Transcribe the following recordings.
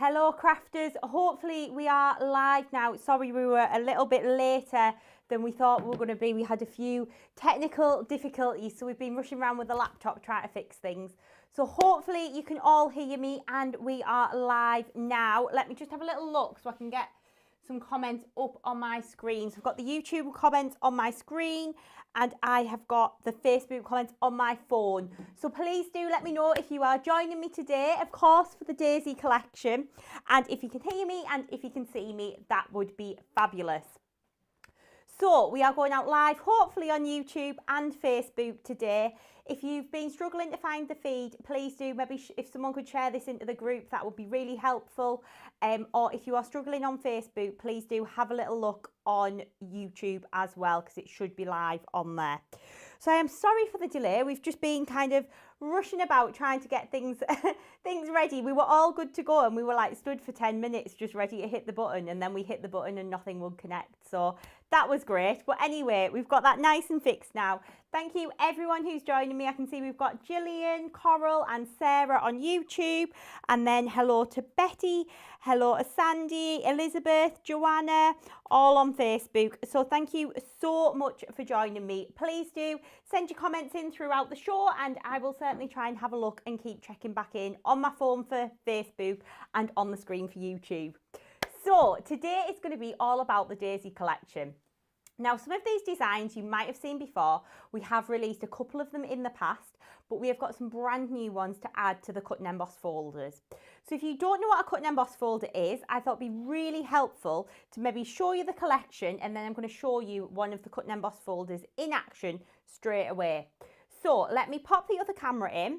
Hello crafters, hopefully we are live now. Sorry we were a little bit later than we thought we were going to be. We had a few technical difficulties, so we've been rushing around with the laptop trying to fix things. So hopefully you can all hear me and we are live now. Let me just have a little look so I can get some comments up on my screen. So I've got the YouTube comments on my screen and I have got the Facebook comments on my phone. So please do let me know if you are joining me today, of course, for the Daisy collection. And if you can hear me and if you can see me, that would be fabulous. So we are going out live, hopefully on YouTube and Facebook today. If you've been struggling to find the feed, please do, maybe if someone could share this into the group, that would be really helpful. Or if you are struggling on Facebook, please do have a little look on YouTube as well, because it should be live on there. So I am sorry for the delay. We've just been kind of rushing about trying to get things things ready. We were all good to go and we were like stood for 10 minutes just ready to hit the button, and then we hit the button and nothing would connect. So that was great. But anyway, we've got that nice and fixed now. Thank you everyone who's joining me. I can see we've got Gillian, Coral and Sarah on YouTube. And then hello to Betty, hello to Sandy, Elizabeth, Joanna, all on Facebook. So thank you so much for joining me. Please do send your comments in throughout the show and I will certainly try and have a look and keep checking back in on my phone for Facebook and on the screen for YouTube. So today is going to be all about the Daisy collection. Now, some of these designs you might have seen before. We have released a couple of them in the past, but we have got some brand new ones to add to the cut and emboss folders. So if you don't know what a cut and emboss folder is, I thought it'd be really helpful to maybe show you the collection, and then I'm going to show you one of the cut and emboss folders in action straight away. So let me pop the other camera in,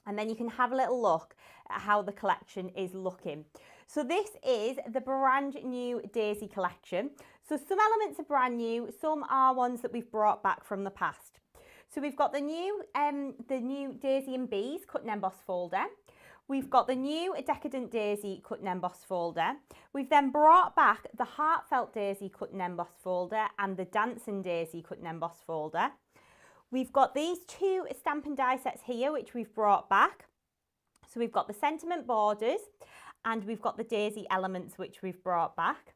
and then you can have a little look at how the collection is looking. So this is the brand new Daisy collection. So some elements are brand new, some are ones that we've brought back from the past. So we've got the new Daisy and Bees cut and emboss folder. We've got the new Decadent Daisy cut and emboss folder. We've then brought back the Heartfelt Daisy cut and emboss folder and the Dancing Daisy cut and emboss folder. We've got these two stamp and die sets here, which we've brought back. So we've got the sentiment borders and we've got the Daisy elements, which we've brought back.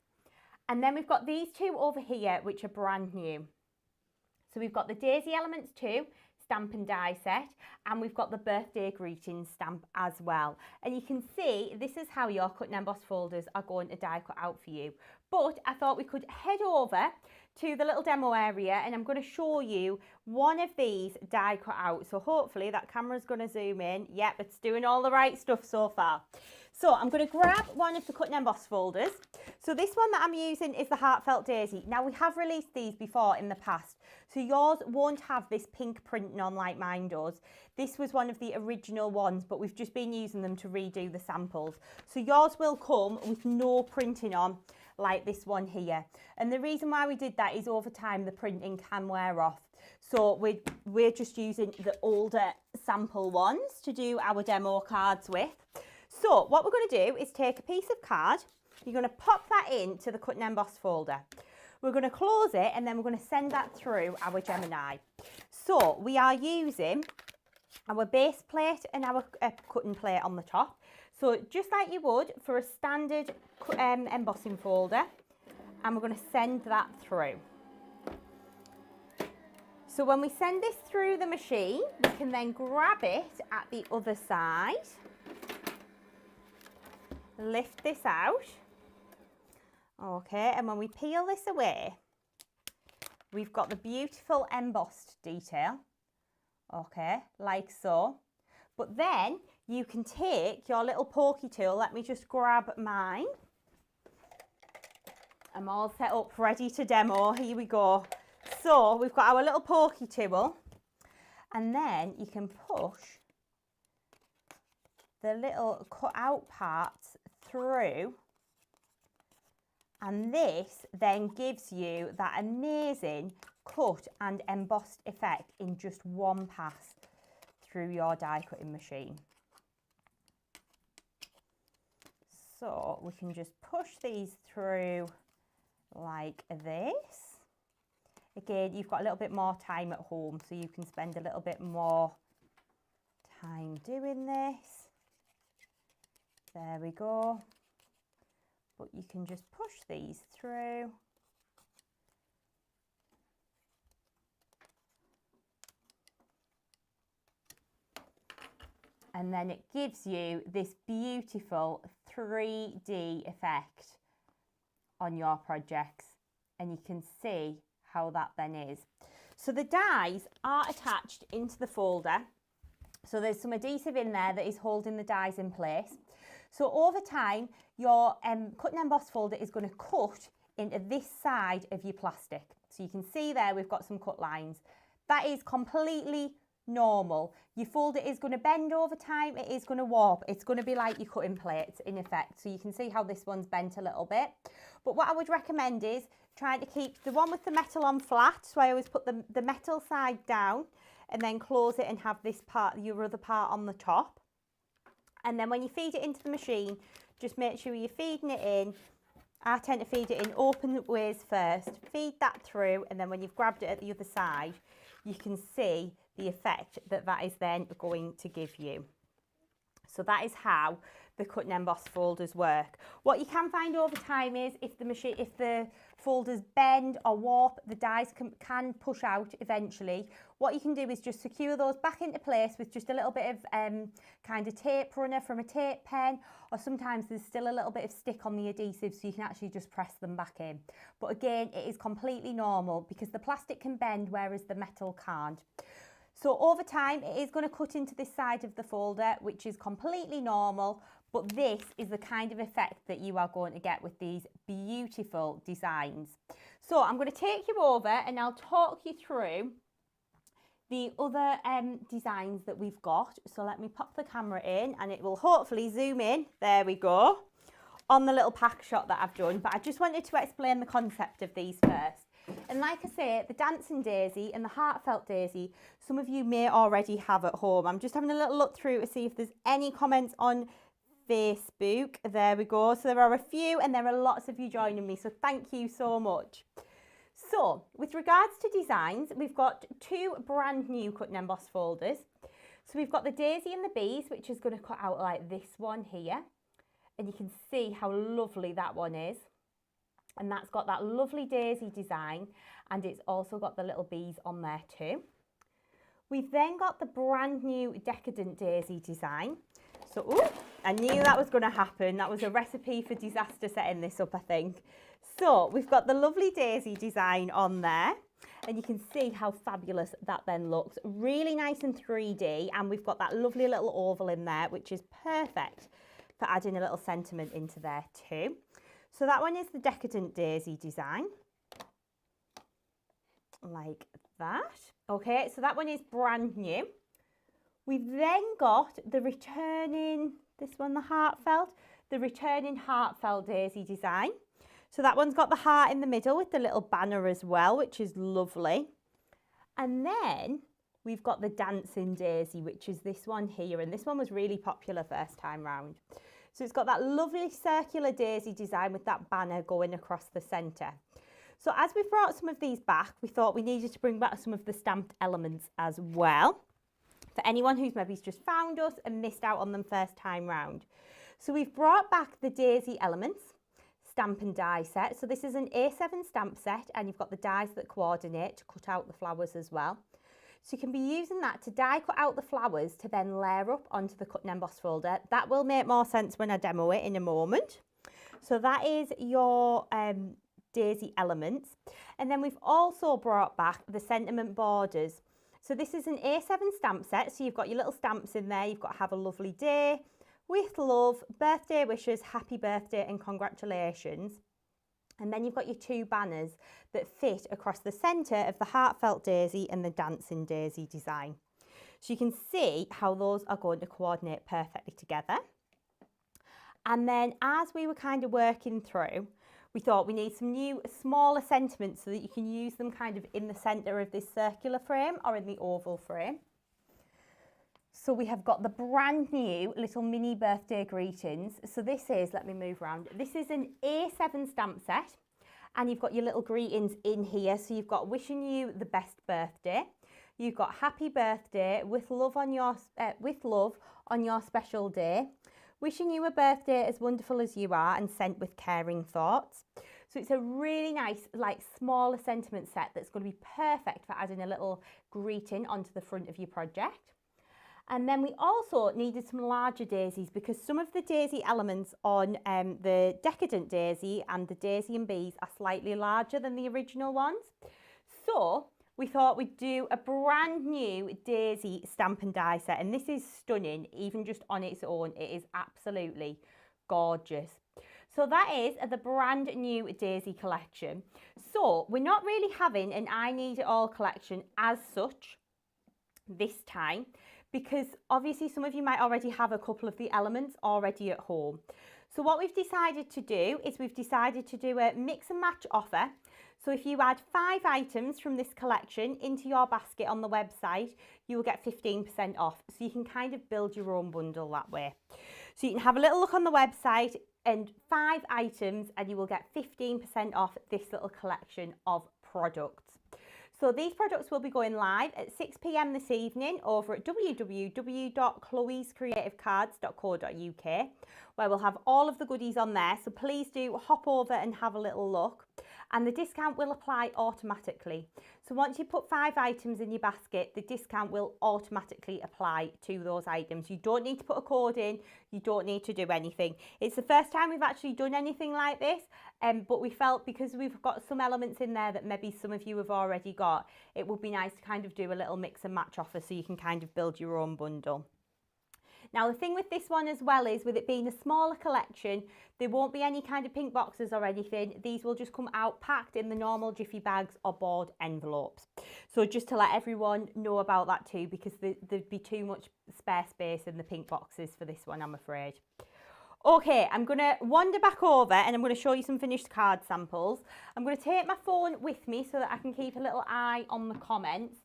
And then we've got these two over here, which are brand new. So we've got the Daisy Elements 2 stamp and die set, and we've got the birthday greetings stamp as well. And you can see this is how your cut and emboss folders are going to die cut out for you. But I thought we could head over to the little demo area and I'm going to show you one of these die cut out. So hopefully that camera's going to zoom in. Yep, it's doing all the right stuff so far. So I'm going to grab one of the cut and emboss folders. So this one that I'm using is the Heartfelt Daisy. Now we have released these before in the past, so yours won't have this pink printing on like mine does. This was one of the original ones, but we've just been using them to redo the samples. So yours will come with no printing on like this one here. And the reason why we did that is over time the printing can wear off. So we're just using the older sample ones to do our demo cards with. So what we're going to do is take a piece of card. You're going to pop that into the cut and emboss folder. We're going to close it and then we're going to send that through our Gemini. So we are using our base plate and our cutting plate on the top. So just like you would for a standard embossing folder, and we're going to send that through. So when we send this through the machine, we can then grab it at the other side, lift this out, okay, and when we peel this away, we've got the beautiful embossed detail, okay, like so. But then you can take your little pokey tool. Let me just grab mine. I'm all set up, ready to demo. Here we go. So we've got our little pokey tool, and then you can push the little cut out parts through, and this then gives you that amazing cut and embossed effect in just one pass through your die cutting machine. So we can just push these through like this. Again, you've got a little bit more time at home, so you can spend a little bit more time doing this. There we go. But you can just push these through. And then it gives you this beautiful 3D effect on your projects. And you can see how that then is. So the dies are attached into the folder. So there's some adhesive in there that is holding the dies in place. So over time, your cut and emboss folder is going to cut into this side of your plastic. So you can see there we've got some cut lines. That is completely normal. Your folder is going to bend over time, it is going to warp, it's going to be like your cutting plates in effect. So you can see how this one's bent a little bit. But what I would recommend is trying to keep the one with the metal on flat. So I always put the metal side down and then close it and have this part, your other part on the top. And then when you feed it into the machine, just make sure you're feeding it in. I tend to feed it in open ways first, feed that through, and then when you've grabbed it at the other side, you can see the effect that that is then going to give you. So that is how the cut and emboss folders work. What you can find over time is if the folders bend or warp, the dies can push out eventually. What you can do is just secure those back into place with just a little bit of kind of tape runner from a tape pen, or sometimes there's still a little bit of stick on the adhesive so you can actually just press them back in. But again, it is completely normal because the plastic can bend whereas the metal can't. So over time, it is going to cut into this side of the folder, which is completely normal, but this is the kind of effect that you are going to get with these beautiful designs. So I'm going to take you over and I'll talk you through the other designs that we've got. So let me pop the camera in and it will hopefully zoom in. There we go, on the little pack shot that I've done. But I just wanted to explain the concept of these first. And like I say, the Dancing Daisy and the Heartfelt Daisy, some of you may already have at home. I'm just having a little look through to see if there's any comments on Facebook. There we go. So there are a few and there are lots of you joining me. So thank you so much. So with regards to designs, we've got two brand new cut and emboss folders. So we've got the Daisy and the Bees, which is going to cut out like this one here. And you can see how lovely that one is. And that's got that lovely daisy design, and it's also got the little bees on there too. We've then got the brand new Decadent daisy design. So, ooh, I knew that was going to happen. That was a recipe for disaster setting this up, I think. So we've got the lovely daisy design on there, and you can see how fabulous that then looks. Really nice and 3D, and we've got that lovely little oval in there, which is perfect for adding a little sentiment into there too. So that one is the Decadent daisy design, like that. Okay, so that one is brand new. We've then got the returning, this one, the Heartfelt, the returning Heartfelt daisy design. So that one's got the heart in the middle with the little banner as well, which is lovely. And then we've got the Dancing Daisy, which is this one here. And this one was really popular first time round. So it's got that lovely circular daisy design with that banner going across the centre. So as we've brought some of these back, we thought we needed to bring back some of the stamped elements as well, for anyone who's maybe just found us and missed out on them first time round. So we've brought back the daisy elements stamp and die set. So this is an A7 stamp set, and you've got the dies that coordinate to cut out the flowers as well. So you can be using that to die cut out the flowers to then layer up onto the cut and emboss folder. That will make more sense when I demo it in a moment. So that is your daisy elements. And then we've also brought back the sentiment borders. So this is an A7 stamp set. So you've got your little stamps in there. You've got have a lovely day, with love, birthday wishes, happy birthday and congratulations. And then you've got your two banners that fit across the centre of the Heartfelt Daisy and the Dancing Daisy design. So you can see how those are going to coordinate perfectly together. And then as we were kind of working through, we thought we need some new smaller sentiments so that you can use them kind of in the centre of this circular frame or in the oval frame. So we have got the brand new little mini birthday greetings. So this is, let me move around. This is an A7 stamp set, and you've got your little greetings in here. So you've got wishing you the best birthday. You've got happy birthday with love on your special day. Wishing you a birthday as wonderful as you are and sent with caring thoughts. So it's a really nice, like, smaller sentiment set that's going to be perfect for adding a little greeting onto the front of your project. And then we also needed some larger daisies because some of the daisy elements on the Decadent daisy and the Daisy and Bees are slightly larger than the original ones. So we thought we'd do a brand new daisy stamp and die set, and this is stunning. Even just on its own, it is absolutely gorgeous. So that is the brand new daisy collection. So we're not really having an I Need It All collection as such this time, because obviously some of you might already have a couple of the elements already at home. So what we've decided to do is we've decided to do a mix and match offer. So if you add 5 items from this collection into your basket on the website, you will get 15% off. So you can kind of build your own bundle that way. So you can have a little look on the website and 5 items and you will get 15% off this little collection of products. So these products will be going live at 6 p.m. this evening over at www.chloescreativecards.co.uk, where we'll have all of the goodies on there. So please do hop over and have a little look. And the discount will apply automatically. So once you put 5 items in your basket, the discount will automatically apply to those items. You don't need to put a code in. You don't need to do anything. It's the first time we've actually done anything like this, but we felt because we've got some elements in there that maybe some of you have already got, it would be nice to kind of do a little mix and match offer so you can kind of build your own bundle. Now, the thing with this one as well is, with it being a smaller collection, there won't be any kind of pink boxes or anything. These will just come out packed in the normal Jiffy bags or board envelopes. So just to let everyone know about that too, because there'd be too much spare space in the pink boxes for this one, I'm afraid. Okay, I'm going to wander back over and I'm going to show you some finished card samples. I'm going to take my phone with me so that I can keep a little eye on the comments.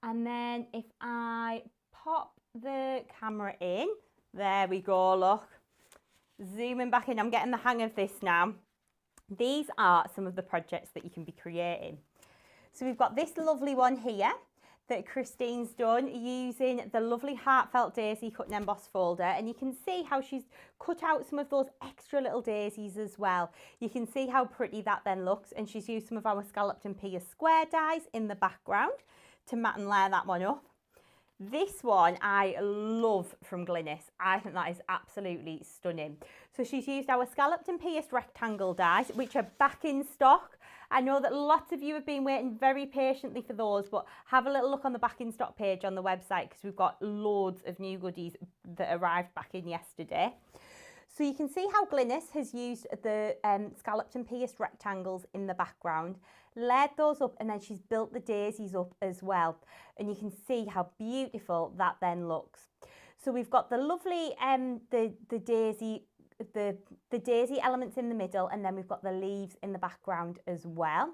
And then if I pop the camera in, there we go, look, zooming back in, I'm getting the hang of this now. These are some of the projects that you can be creating. So we've got this lovely one here that Christine's done using the lovely Heartfelt daisy cut and emboss folder, and you can see how she's cut out some of those extra little daisies as well. You can see how pretty that then looks, and she's used some of our scalloped and pierced square dies in the background to mat and layer that one up. This one I love from Glynis. I think that is absolutely stunning. So she's used our scalloped and pierced rectangle dies, which are back in stock. I know that lots of you have been waiting very patiently for those, but have a little look on the back in stock page on the website because we've got loads of new goodies that arrived back in yesterday. So you can see how Glynis has used the scalloped and pierced rectangles in the background, layered those up, and then she's built the daisies up as well. And you can see how beautiful that then looks. So we've got the lovely the daisy elements in the middle, and then we've got the leaves in the background as well.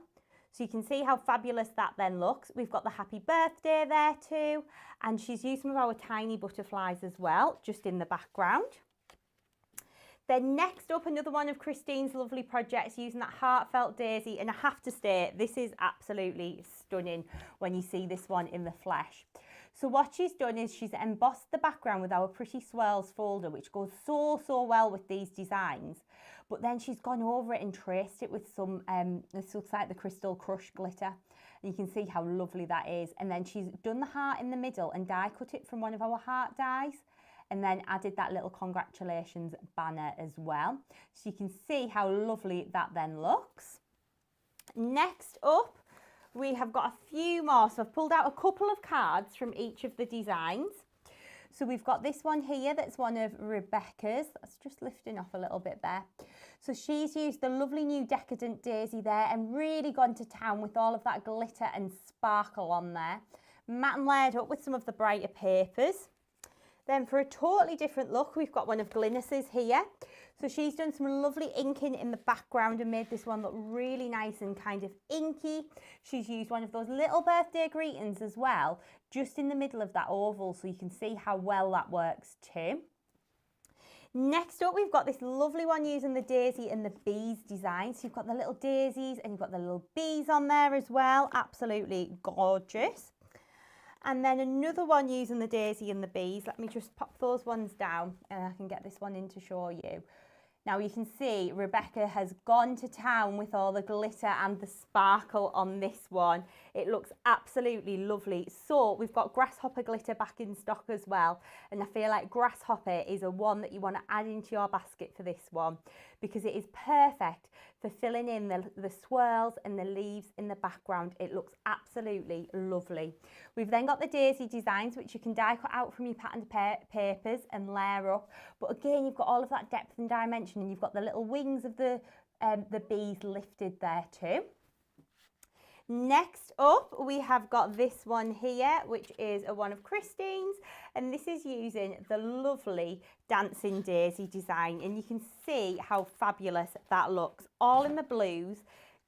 So you can see how fabulous that then looks. We've got the happy birthday there too, and she's used some of our tiny butterflies as well, just in the background. Then next up, another one of Christine's lovely projects using that Heartfelt daisy, and I have to say, this is absolutely stunning when you see this one in the flesh. So what she's done is she's embossed the background with our Pretty Swirls folder, which goes so well with these designs. But then she's gone over it and traced it with some, this looks like the Crystal Crush glitter. And you can see how lovely that is. And then she's done the heart in the middle and die cut it from one of our heart dies, and then added that little congratulations banner as well. So you can see how lovely that then looks. Next up, we have got a few more. So I've pulled out a couple of cards from each of the designs. So we've got this one here that's one of Rebecca's. That's just lifting off a little bit there. So she's used the lovely new Decadent daisy there and really gone to town with all of that glitter and sparkle on there. Matte and layered up with some of the brighter papers. Then for a totally different look, we've got one of Glynis's here. So she's done some lovely inking in the background and made this one look really nice and kind of inky. She's used one of those little birthday greetings as well, just in the middle of that oval, so you can see how well that works too. Next up, we've got this lovely one using the daisy and the bees design. So you've got the little daisies and you've got the little bees on there as well. Absolutely gorgeous. And then another one using the daisy and the bees. Let me just pop those ones down and I can get this one in to show you. Now you can see Rebecca has gone to town with all the glitter and the sparkle on this one. It looks absolutely lovely. So we've got grasshopper glitter back in stock as well. And I feel like grasshopper is a one that you want to add into your basket for this one, because it is perfect for filling in the swirls and the leaves in the background. It looks absolutely lovely. We've then got the daisy designs, which you can die cut out from your patterned papers and layer up. But again, you've got all of that depth and dimension, and you've got the little wings of the bees lifted there too. Next up, we have got this one here, which is a one of Christine's, and this is using the lovely dancing daisy design, and you can see how fabulous that looks, all in the blues,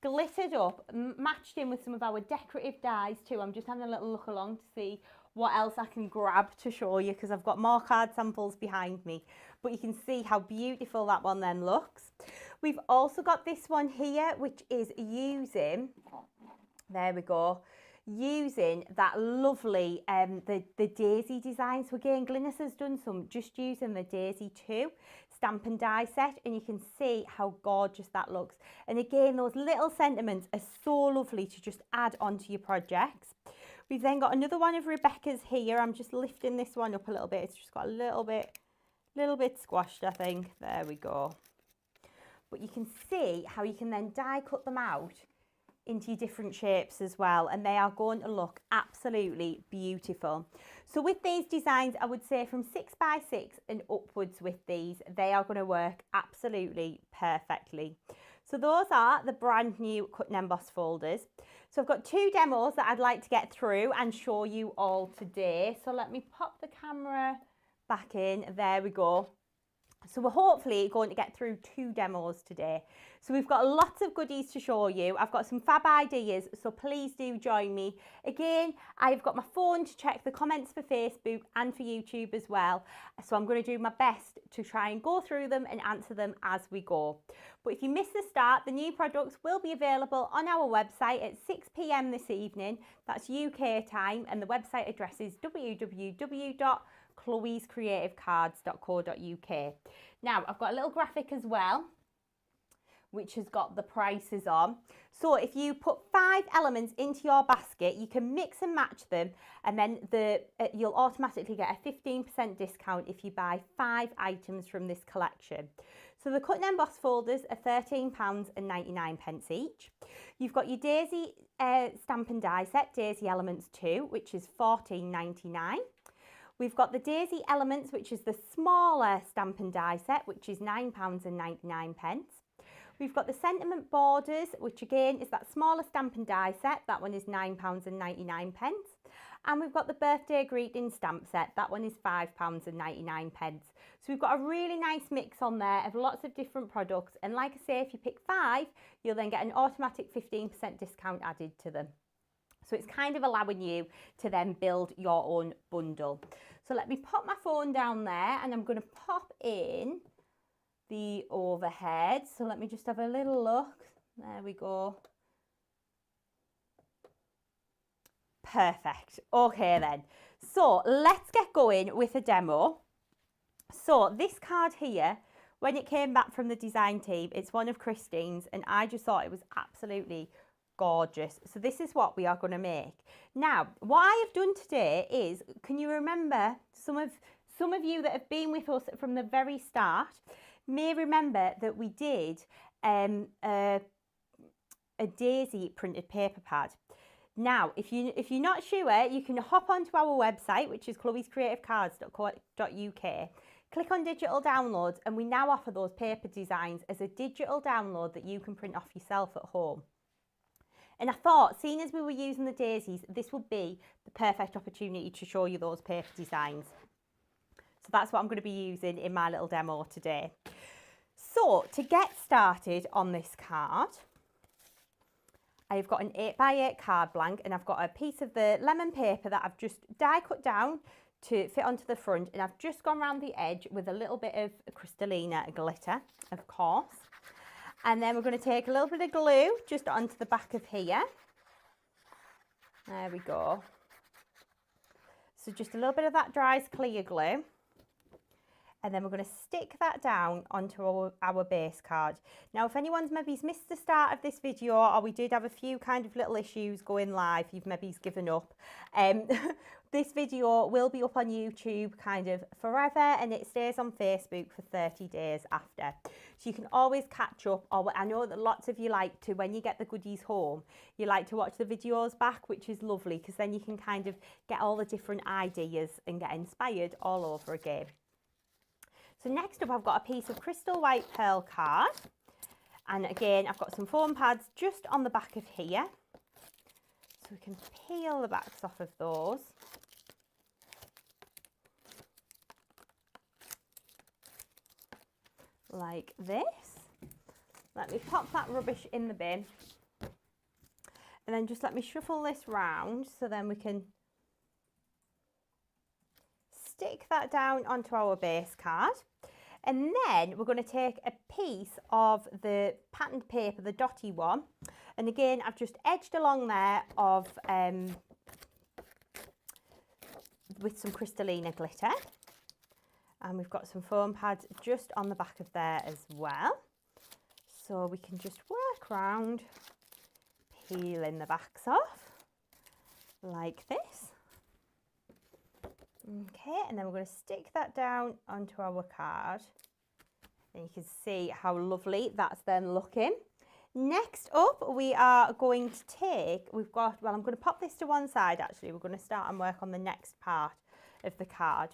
glittered up, matched in with some of our decorative dies too. I'm just having a little look along to see what else I can grab to show you, because I've got more card samples behind me, but you can see how beautiful that one then looks. We've also got this one here, which is using, there we go, using that lovely the daisy design. So again, Glynis has done some just using the daisy too, stamp and die set, and you can see how gorgeous that looks. And again, those little sentiments are so lovely to just add onto your projects. We've then got another one of Rebecca's here. I'm just lifting this one up a little bit. It's just got a little bit squashed, I think. There we go. But you can see how you can then die cut them out into your different shapes as well, and they are going to look absolutely beautiful. So with these designs, I would say from 6x6 and upwards with these, they are going to work absolutely perfectly. So those are the brand new cut and emboss folders. So I've got two demos that I'd like to get through and show you all today. So let me pop the camera back in. There we go. So we're hopefully going to get through two demos today. So we've got lots of goodies to show you. I've got some fab ideas, so please do join me. Again, I've got my phone to check the comments for Facebook and for YouTube as well. So I'm going to do my best to try and go through them and answer them as we go. But if you miss the start, the new products will be available on our website at 6 p.m. this evening. That's UK time, and the website address is www.chloescreativecards.co.uk. Now, I've got a little graphic as well, which has got the prices on. So if you put 5 elements into your basket, you can mix and match them, and then you'll automatically get a 15% discount if you buy 5 items from this collection. So the cut and emboss folders are £13.99 each. You've got your daisy stamp and die set, Daisy Elements 2, which is £14.99. We've got the Daisy Elements, which is the smaller stamp and die set, which is £9.99. We've got the Sentiment Borders, which again is that smaller stamp and die set. That one is £9.99. And we've got the Birthday Greeting Stamp Set. That one is £5.99. So we've got a really nice mix on there of lots of different products. And like I say, if you pick 5, you'll then get an automatic 15% discount added to them. So it's kind of allowing you to then build your own bundle. So let me pop my phone down there, and I'm going to pop in the overhead. So let me just have a little look. There we go. Perfect. Okay then. So let's get going with a demo. So this card here, when it came back from the design team, it's one of Christine's, and I just thought it was absolutely gorgeous. So this is what we are going to make. Now, what I have done today is, can you remember, some of you that have been with us from the very start may remember that we did a daisy printed paper pad. Now, if you're not sure, you can hop onto our website, which is chloescreativecards.co.uk, click on digital downloads, and we now offer those paper designs as a digital download that you can print off yourself at home. And I thought, seeing as we were using the daisies, this would be the perfect opportunity to show you those paper designs. So that's what I'm going to be using in my little demo today. So to get started on this card, I've got an 8x8 card blank, and I've got a piece of the lemon paper that I've just die cut down to fit onto the front, and I've just gone around the edge with a little bit of Crystallina glitter, of course. And then we're going to take a little bit of glue just onto the back of here. There we go. So just a little bit of that dries clear glue. And then we're going to stick that down onto our base card. Now, if anyone's maybe missed the start of this video, or we did have a few kind of little issues going live, you've maybe given up. This video will be up on YouTube kind of forever, and it stays on Facebook for 30 days after. So you can always catch up, or I know that lots of you like to, when you get the goodies home, you like to watch the videos back, which is lovely, because then you can kind of get all the different ideas and get inspired all over again. So next up, I've got a piece of crystal white pearl card. And again, I've got some foam pads just on the back of here. So we can peel the backs off of those. Like this. Let me pop that rubbish in the bin. And then just let me shuffle this round so then we can stick that down onto our base card. And then we're going to take a piece of the patterned paper, the dotty one. And again, I've just edged along there of with some Crystallina glitter. And we've got some foam pads just on the back of there as well. So we can just work around, peeling the backs off like this. Okay, and then we're going to stick that down onto our card. And you can see how lovely that's then looking. Next up, we are going to take, well, I'm going to pop this to one side actually. We're going to start and work on the next part of the card.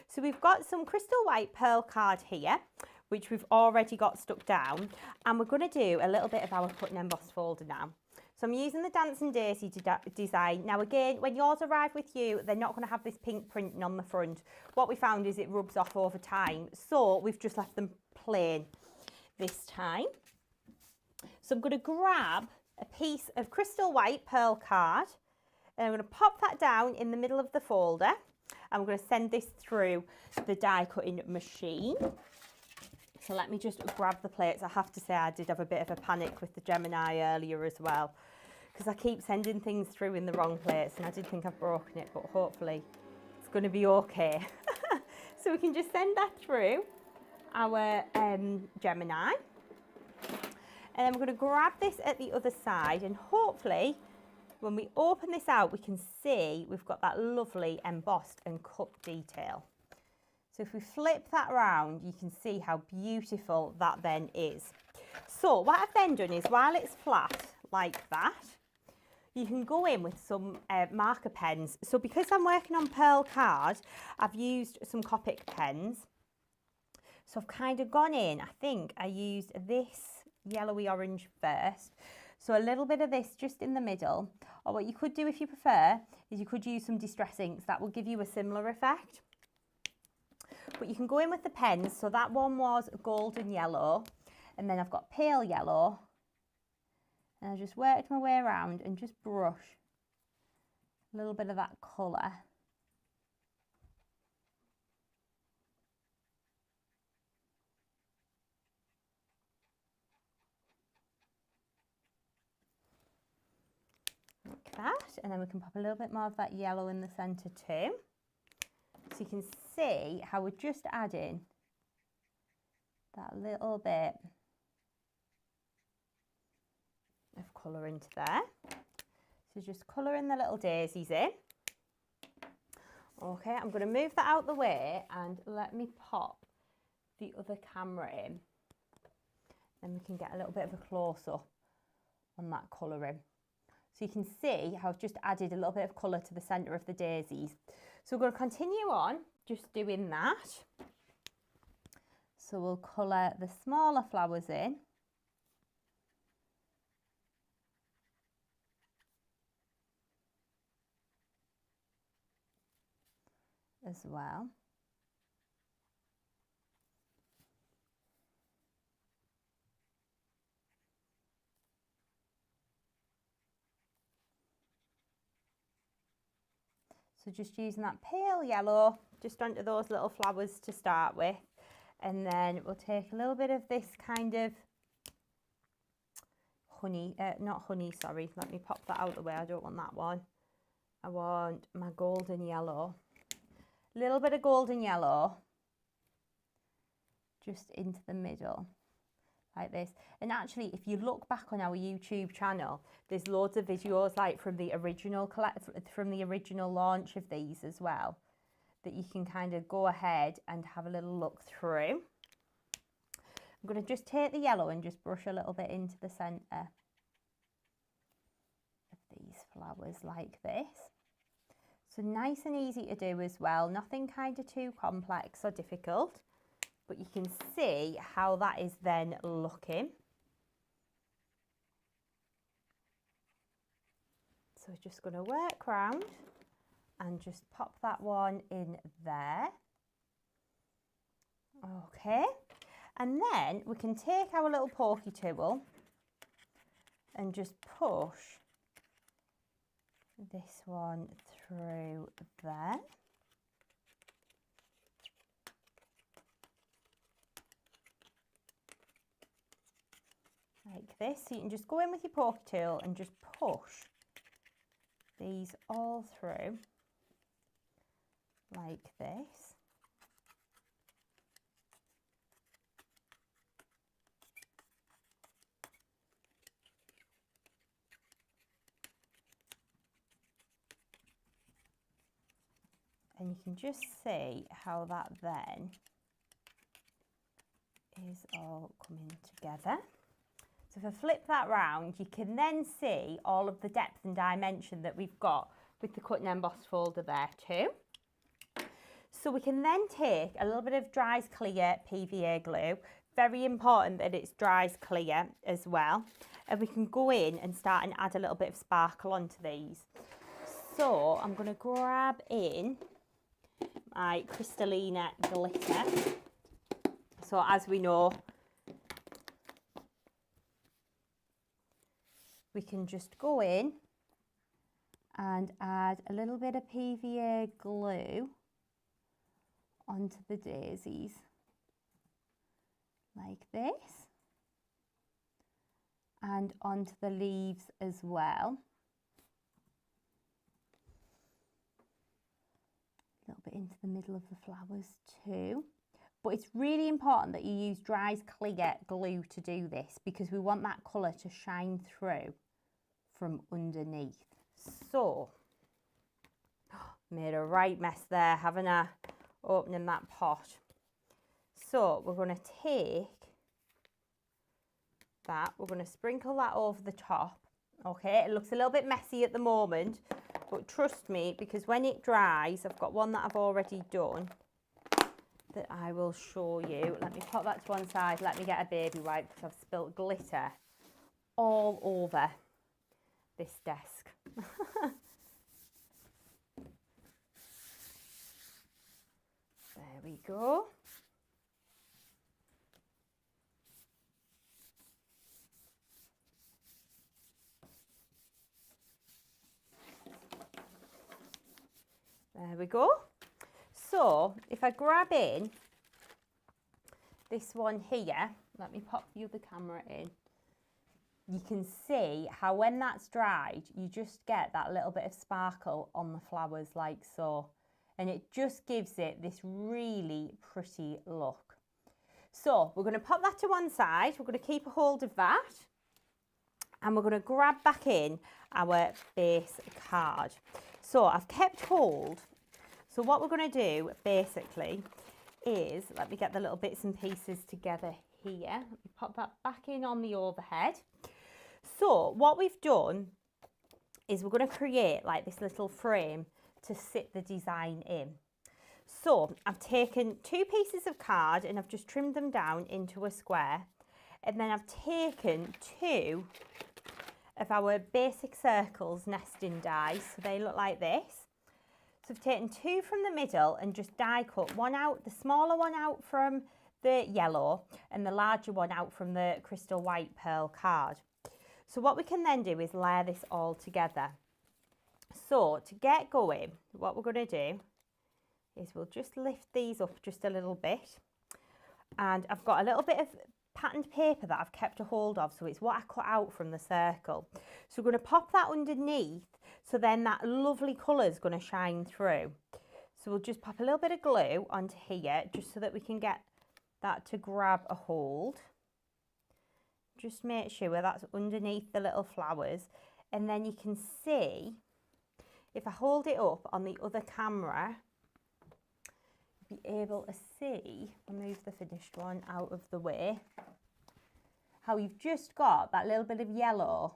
So we've got some crystal white pearl card here, which we've already got stuck down. And we're going to do a little bit of our cut and emboss folder now. So I'm using the Dancing Daisy design. Now again, when yours arrive with you, they're not going to have this pink printing on the front. What we found is it rubs off over time. So we've just left them plain this time. So I'm going to grab a piece of crystal white pearl card. And I'm going to pop that down in the middle of the folder. And we're going to send this through the die cutting machine. So let me just grab the plates. I have to say I did have a bit of a panic with the Gemini earlier as well, because I keep sending things through in the wrong plates and I did think I've broken it, but hopefully it's going to be okay. So we can just send that through our Gemini. And then we're going to grab this at the other side, and hopefully when we open this out we can see we've got that lovely embossed and cut detail. So if we flip that around, you can see how beautiful that then is. So what I've then done is, while it's flat like that, you can go in with some marker pens. So because I'm working on pearl card, I've used some Copic pens. So I've kind of gone in, I think I used this yellowy orange first. So a little bit of this just in the middle. Or what you could do if you prefer, is you could use some Distress inks. That will give you a similar effect. But you can go in with the pens. So that one was golden yellow, and then I've got pale yellow, and I just worked my way around and just brush a little bit of that colour. Like that, and then we can pop a little bit more of that yellow in the centre too. So you can see how we're just adding that little bit of colour into there. So just colouring the little daisies in. Okay, I'm going to move that out the way and let me pop the other camera in. Then we can get a little bit of a close-up on that colouring. So you can see how I've just added a little bit of colour to the centre of the daisies. So we're going to continue on just doing that. So we'll colour the smaller flowers in. As well. So just using that pale yellow just onto those little flowers to start with. And then we'll take a little bit of this kind of honey, not honey, sorry. Let me pop that out of the way. I don't want that one. I want my golden yellow. little bit of golden yellow just into the middle like this. And actually, if you look back on our YouTube channel, there's loads of videos like from the original launch of these as well, that you can kind of go ahead and have a little look through. I'm going to just take the yellow and just brush a little bit into the centre of these flowers like this. So nice and easy to do as well, nothing kind of too complex or difficult, but you can see how that is then looking. So we're just going to work round and just pop that one in there. Okay, and then we can take our little pokey tool and just push this one through there. Like this. So you can just go in with your pokey tool and just push these all through like this. And you can just see how that then is all coming together. So if I flip that round, you can then see all of the depth and dimension that we've got with the cut and emboss folder there too. So we can then take a little bit of dries clear PVA glue, very important that it's dries clear as well, and we can go in and start and add a little bit of sparkle onto these. So I'm going to grab in my Crystallina glitter. So as we know, we can just go in and add a little bit of PVA glue onto the daisies like this, and onto the leaves as well. A little bit into the middle of the flowers too. But it's really important that you use dries clear glue to do this, because we want that colour to shine through from underneath. So, made a right mess there, haven't I? Opening that pot. So we're going to take that, we're going to sprinkle that over the top. Okay, it looks a little bit messy at the moment, but trust me, because when it dries, I've got one that I've already done that I will show you. Let me pop that to one side. Let me get a baby wipe, because I've spilt glitter all over this desk. There we go. There we go. So if I grab in this one here, let me pop the other camera in. You can see how when that's dried, you just get that little bit of sparkle on the flowers like so. And it just gives it this really pretty look. So we're going to pop that to one side. We're going to keep a hold of that. And we're going to grab back in our base card. So I've kept hold. So what we're going to do basically is, let me get the little bits and pieces together here. Let me pop that back in on the overhead. So what we've done is we're going to create like this little frame to sit the design in. So I've taken 2 pieces of card and I've just trimmed them down into a square, and then I've taken 2 of our basic circles nesting dies, so they look like this. So I've taken 2 from the middle and just die cut one out, the smaller one out from the yellow and the larger one out from the crystal white pearl card. So what we can then do is layer this all together. So to get going, what we're going to do is we'll just lift these up just a little bit, and I've got a little bit of patterned paper that I've kept a hold of, so it's what I cut out from the circle. So we're going to pop that underneath, so then that lovely colour is going to shine through. So we'll just pop a little bit of glue onto here just so that we can get that to grab a hold. Just make sure that's underneath the little flowers, and then you can see, if I hold it up on the other camera, you'll be able to see, I'll move the finished one out of the way, how you've just got that little bit of yellow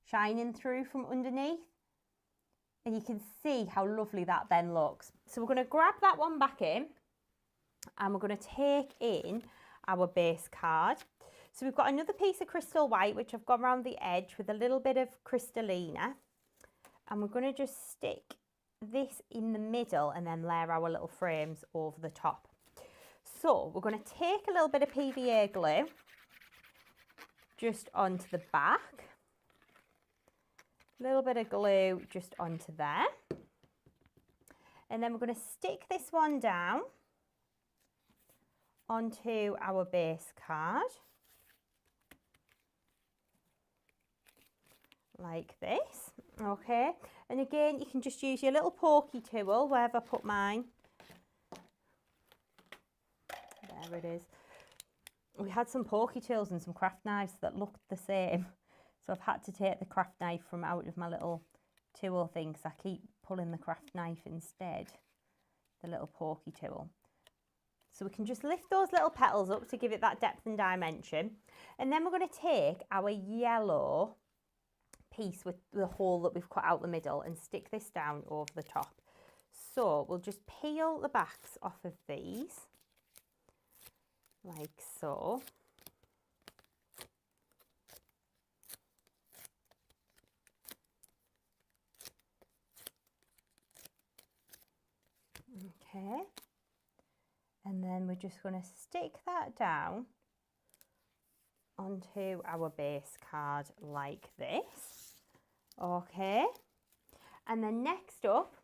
shining through from underneath, and you can see how lovely that then looks. So we're going to grab that one back in, and we're going to take in our base card. So we've got another piece of crystal white, which I've gone around the edge with a little bit of crystallina, and we're going to just stick this in the middle and then layer our little frames over the top. So we're going to take a little bit of PVA glue just onto the back, a little bit of glue just onto there, and then we're going to stick this one down onto our base card like this. Okay, and again, you can just use your little pokey tool wherever I put mine. There it is. We had some pokey tools and some craft knives that looked the same, so I've had to take the craft knife from out of my little tool thing, because I keep pulling the craft knife instead, the little pokey tool. So we can just lift those little petals up to give it that depth and dimension, and then we're going to take our yellow piece with the hole that we've cut out the middle and stick this down over the top. So we'll just peel the backs off of these like so. Okay, and then we're just going to stick that down onto our base card like this. Okay, and then next up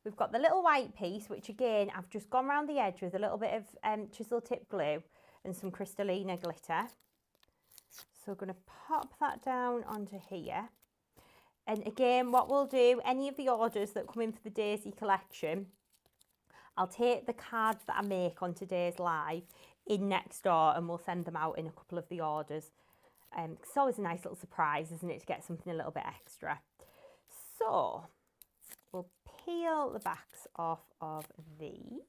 we've got the little white piece, which again I've just gone around the edge with a little bit of chisel tip glue and some crystallina glitter. So we're going to pop that down onto here, and again what we'll do, any of the orders that come in for the Daisy collection, I'll take the cards that I make on today's live in next door and we'll send them out in a couple of the orders. It's always a nice little surprise, isn't it, to get something a little bit extra. So we'll peel the backs off of these.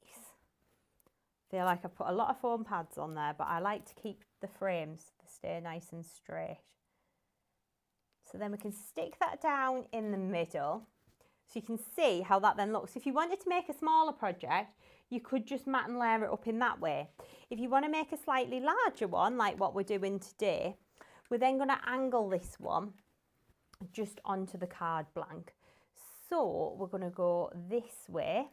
Feel like I've put a lot of foam pads on there, but I like to keep the frames to stay nice and straight. So then we can stick that down in the middle, so you can see how that then looks. If you wanted to make a smaller project, you could just mat and layer it up in that way. If you want to make a slightly larger one, like what we're doing today, we're then going to angle this one just onto the card blank. So we're going to go this way,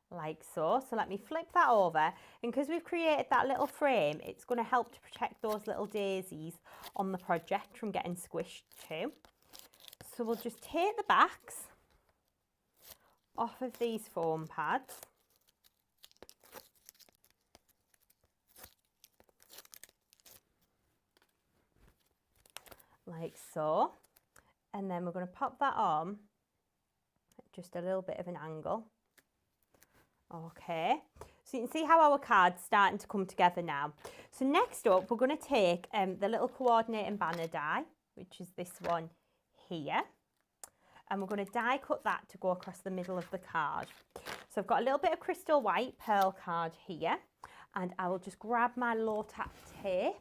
like so. So let me flip that over, and because we've created that little frame, it's going to help to protect those little daisies on the project from getting squished too. So we'll just take the backs off of these foam pads. Like so, and then we're going to pop that on at just a little bit of an angle. Okay, so you can see how our card's starting to come together now. So next up, we're going to take the little coordinating banner die, which is this one here, and we're going to die cut that to go across the middle of the card. So I've got a little bit of crystal white pearl card here, and I will just grab my low tap tape.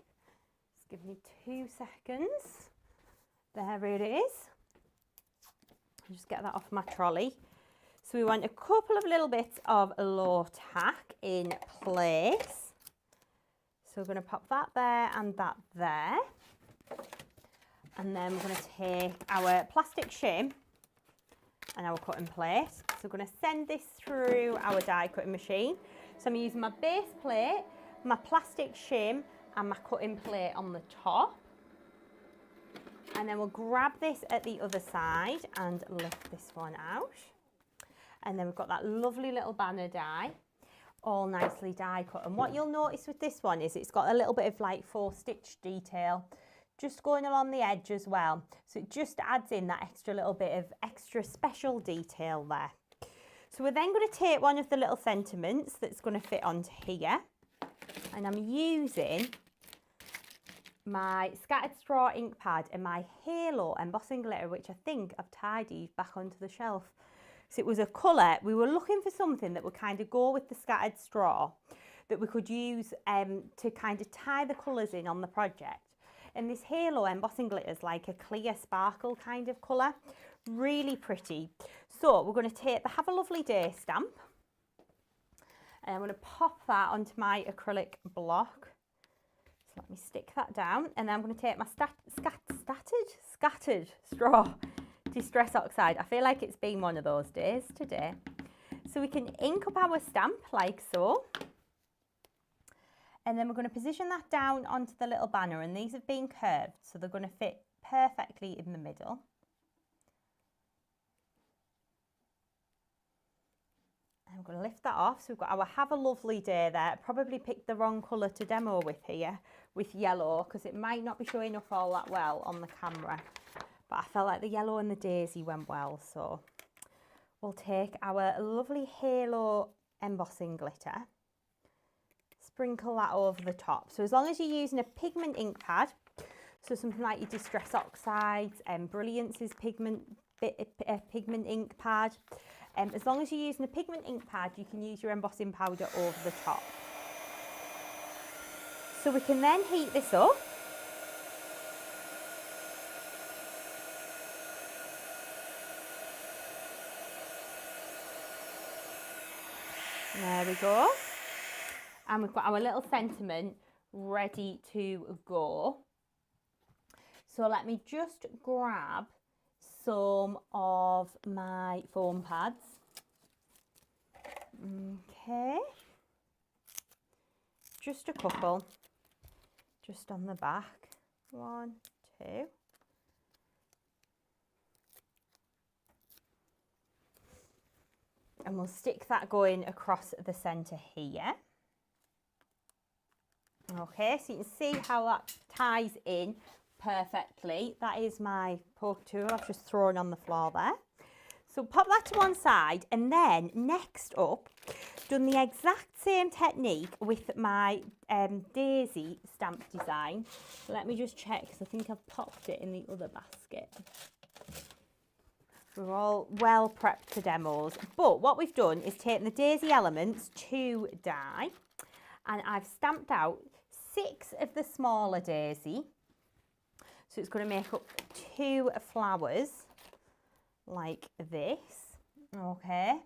Just give me 2 seconds. There it is. I'll just get that off my trolley. So we want a couple of little bits of low tack in place. So we're going to pop that there and that there. And then we're going to take our plastic shim and our cutting plate. So we're going to send this through our die cutting machine. So I'm using my base plate, my plastic shim and my cutting plate on the top. And then we'll grab this at the other side and lift this one out. And then we've got that lovely little banner die, all nicely die cut. And what you'll notice with this one is it's got a little bit of like 4-stitch detail just going along the edge as well. So it just adds in that extra little bit of extra special detail there. So we're then going to take one of the little sentiments that's going to fit onto here, and I'm using my scattered straw ink pad and my Halo embossing glitter, which I think I've tidied back onto the shelf. So it was a colour, we were looking for something that would kind of go with the scattered straw, that we could use to kind of tie the colours in on the project. And this Halo embossing glitter is like a clear sparkle kind of colour, really pretty. So we're going to take the Have a Lovely Day stamp, and I'm going to pop that onto my acrylic block. So let me stick that down, and then I'm going to take my scattered straw Distress Oxide. I feel like it's been one of those days today. So we can ink up our stamp like so. And then we're going to position that down onto the little banner, and these have been curved, so they're going to fit perfectly in the middle. And we're going to lift that off. So we've got our Have a Lovely Day there. Probably picked the wrong colour to demo with here, with yellow, because it might not be showing up all that well on the camera. But I felt like the yellow and the daisy went well, so we'll take our lovely Halo embossing glitter, sprinkle that over the top. So as long as you're using a pigment ink pad, so something like your Distress Oxides and Brilliance's pigment ink pad, as long as you're using a pigment ink pad, you can use your embossing powder over the top. So we can then heat this up. There we go. And we've got our little sentiment ready to go. So let me just grab some of my foam pads. Okay. Just a couple. Just on the back. 1, 2. And we'll stick that going across the centre here. Okay, so you can see how that ties in perfectly. That is my poke tool I've just thrown on the floor there. So pop that to one side, and then next up, done the exact same technique with my daisy stamp design. Let me just check, because I think I've popped it in the other basket. We're all well prepped for demos, but what we've done is taken the daisy elements to die, and I've stamped out 6 of the smaller daisy. So it's going to make up 2 flowers like this, okay?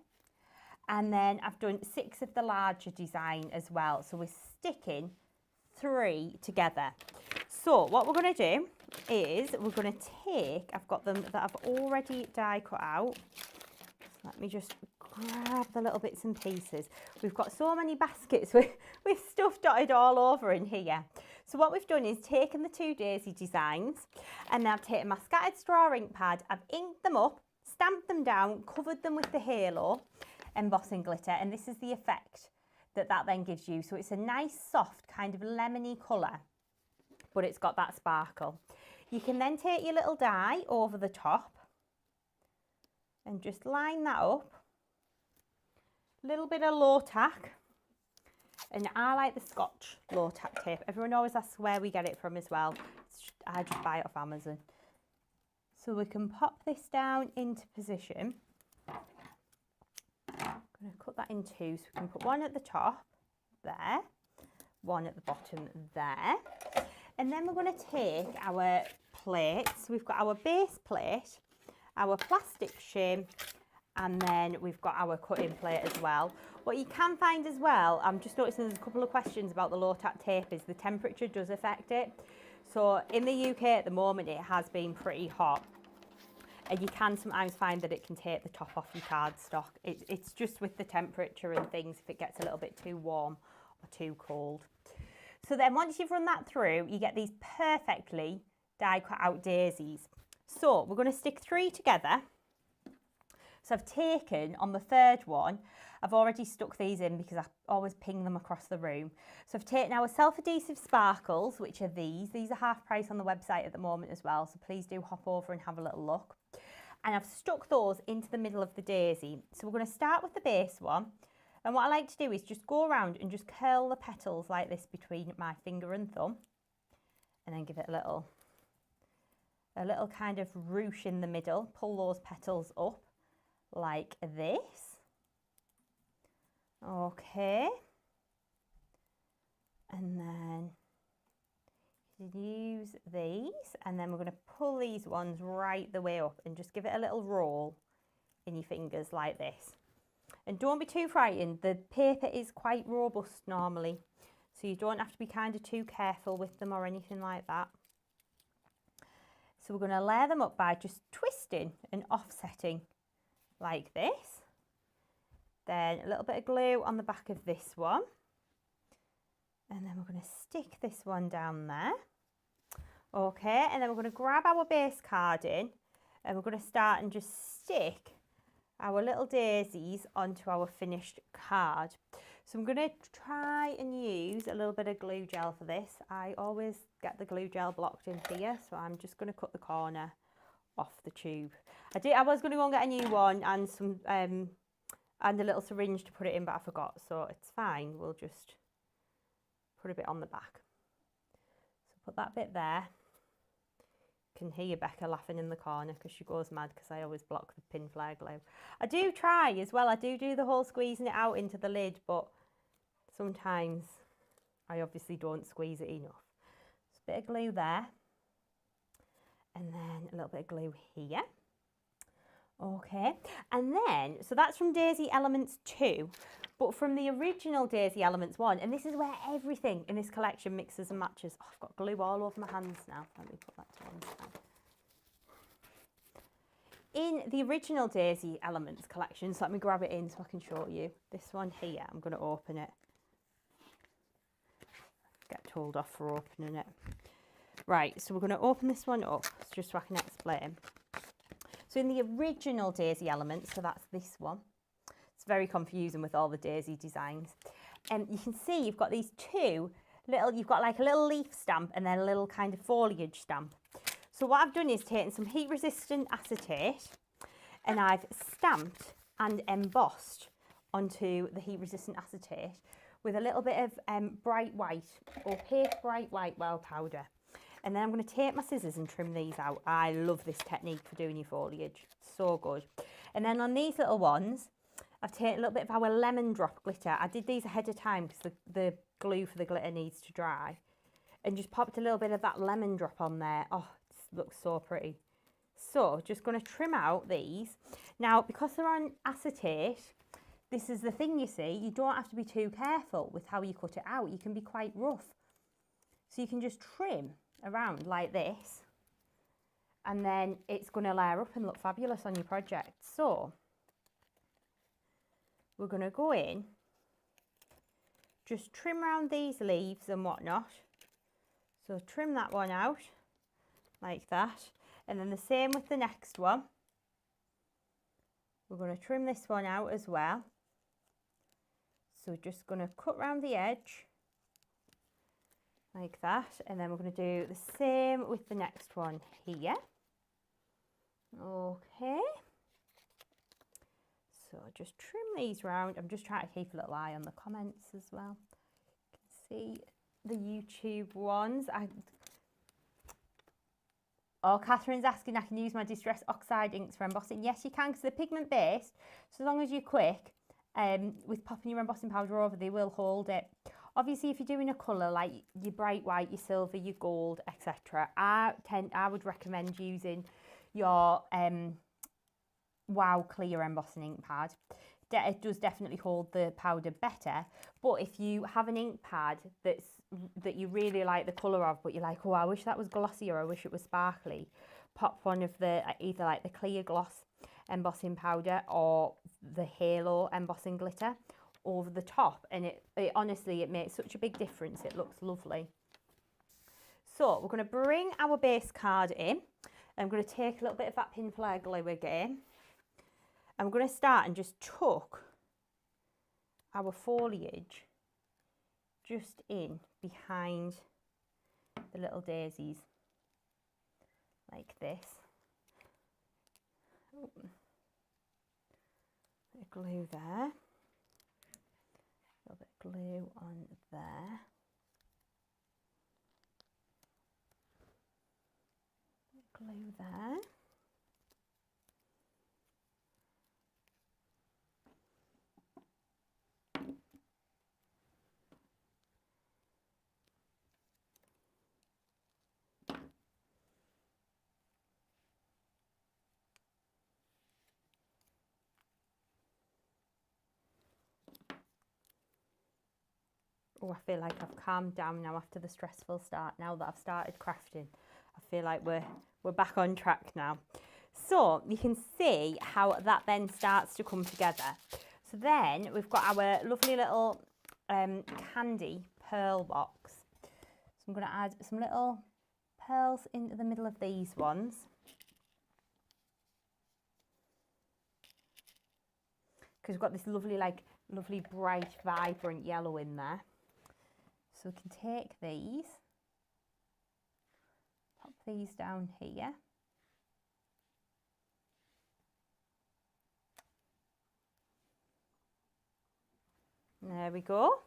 And then I've done 6 of the larger design as well. So we're sticking 3 together. So what we're going to do is we're going to take, I've got them that I've already die cut out. So let me just grab the little bits and pieces. We've got so many baskets with stuff dotted all over in here. So what we've done is taken the 2 daisy designs, and then I've taken my scattered straw ink pad, I've inked them up, stamped them down, covered them with the Halo embossing glitter, and this is the effect that then gives you. So it's a nice soft kind of lemony colour, but it's got that sparkle. You can then take your little die over the top and just line that up. A little bit of low tack, and I like the Scotch low tack tape. Everyone always asks where we get it from as well. I just buy it off Amazon. So we can pop this down into position. I'm going to cut that in 2, so we can put one at the top there, one at the bottom there. And then we're going to take our plates. We've got our base plate, our plastic shim, and then we've got our cutting plate as well. What you can find as well, I'm just noticing there's a couple of questions about the low tack tape, is the temperature does affect it. So in the UK at the moment it has been pretty hot, and you can sometimes find that it can take the top off your cardstock. It's just with the temperature and things, if it gets a little bit too warm or too cold. So then once you've run that through, you get these perfectly die cut out daisies. So we're going to stick 3 together. So I've taken, on the 3rd one, I've already stuck these in because I always ping them across the room. So I've taken our self-adhesive sparkles, which are these. These are half price on the website at the moment as well, so please do hop over and have a little look. and I've stuck those into the middle of the daisy. So we're going to start with the base one, and what I like to do is just go around and just curl the petals like this between my finger and thumb, and then give it a little kind of ruche in the middle. Pull those petals up like this. Okay, and then use these, and then we're going to pull these ones right the way up and just give it a little roll in your fingers like this. And don't be too frightened, the paper is quite robust normally, so you don't have to be kind of too careful with them or anything like that. So we're going to layer them up by just twisting and offsetting like this. Then a little bit of glue on the back of this one. And then we're going to stick this one down there. Okay, and then we're going to grab our base card in, and we're going to start and just stick our little daisies onto our finished card. So I'm going to try and use a little bit of glue gel for this. I always get the glue gel blocked in here, so I'm just going to cut the corner off the tube. I was going to go and get a new one and some and a little syringe to put it in, but I forgot, so it's fine. We'll just put a bit on the back. So put that bit there. You can hear Becca laughing in the corner because she goes mad because I always block the pin flare glue. I do try as well. I do the whole squeezing it out into the lid, but sometimes I obviously don't squeeze it enough. Just a bit of glue there, and then a little bit of glue here. Okay, and then, so that's from Daisy Elements 2, but from the original Daisy Elements 1, and this is where everything in this collection mixes and matches. Oh, I've got glue all over my hands now. Let me put that to one side. In the original Daisy Elements collection, so let me grab it in so I can show you. This one here, I'm going to open it. Get told off for opening it. Right, so we're going to open this one up just so I can explain. So in the original Daisy Elements, so that's this one. It's very confusing with all the daisy designs. And you can see you've got these two little, you've got like a little leaf stamp and then a little kind of foliage stamp. So what I've done is taken some heat resistant acetate and I've stamped and embossed onto the heat resistant acetate with a little bit of bright white, opaque bright white well powder. And then I'm going to take my scissors and trim these out. I love this technique for doing your foliage. So good. And then on these little ones, I've taken a little bit of our lemon drop glitter. I did these ahead of time because the glue for the glitter needs to dry. And just popped a little bit of that lemon drop on there. Oh, it looks so pretty. So just going to trim out these. Now, because they're on acetate, this is the thing, you see. You don't have to be too careful with how you cut it out. You can be quite rough. So you can just trim around like this, and then it's going to layer up and look fabulous on your project. So we're going to go in, just trim around these leaves and whatnot. So trim that one out like that, and then the same with the next one. We're going to trim this one out as well. So just going to cut around the edge like that, and then we're going to do the same with the next one here. Okay, so just trim these round. I'm just trying to keep a little eye on the comments as well. You can see the YouTube ones. Oh, Catherine's asking, I can use my Distress Oxide inks for embossing. Yes, you can, because they're pigment based, so as long as you're quick with popping your embossing powder over, they will hold it. Obviously, if you're doing a colour like your bright white, your silver, your gold, etc., I would recommend using your Wow Clear embossing ink pad. It does definitely hold the powder better. But if you have an ink pad that you really like the colour of, but you're like, oh, I wish that was glossy or I wish it was sparkly, pop one of the either like the clear gloss embossing powder or the halo embossing glitter over the top, and it honestly, it makes such a big difference. It looks lovely. So we're going to bring our base card in. I'm going to take a little bit of that pin flare glue again. I'm going to start and just tuck our foliage just in behind the little daisies like this. Bit of glue there. A little bit of glue on there. Glue there. Oh, I feel like I've calmed down now after the stressful start. Now that I've started crafting, I feel like we're back on track now. So you can see how that then starts to come together. So then we've got our lovely little candy pearl box. So I'm going to add some little pearls into the middle of these ones. Because we've got this lovely, lovely bright, vibrant yellow in there. So we can take these, pop these down here. There we go.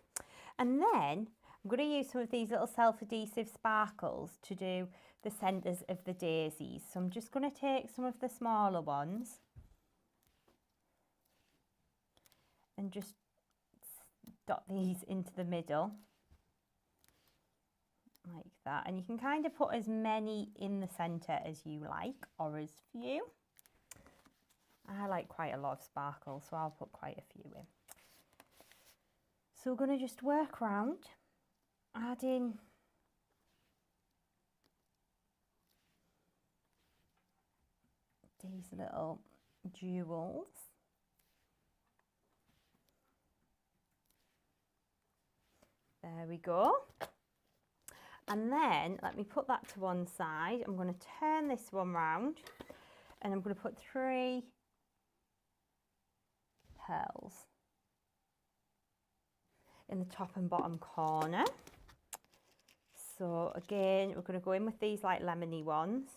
And then I'm going to use some of these little self-adhesive sparkles to do the centres of the daisies. So I'm just going to take some of the smaller ones and just dot these into the middle. Like that, and you can kind of put as many in the centre as you like, or as few. I like quite a lot of sparkle, so I'll put quite a few in. So we're going to just work around, adding these little jewels. There we go. And then let me put that to one side. I'm going to turn this one round and I'm going to put 3 pearls in the top and bottom corner. So again, we're going to go in with these like lemony ones.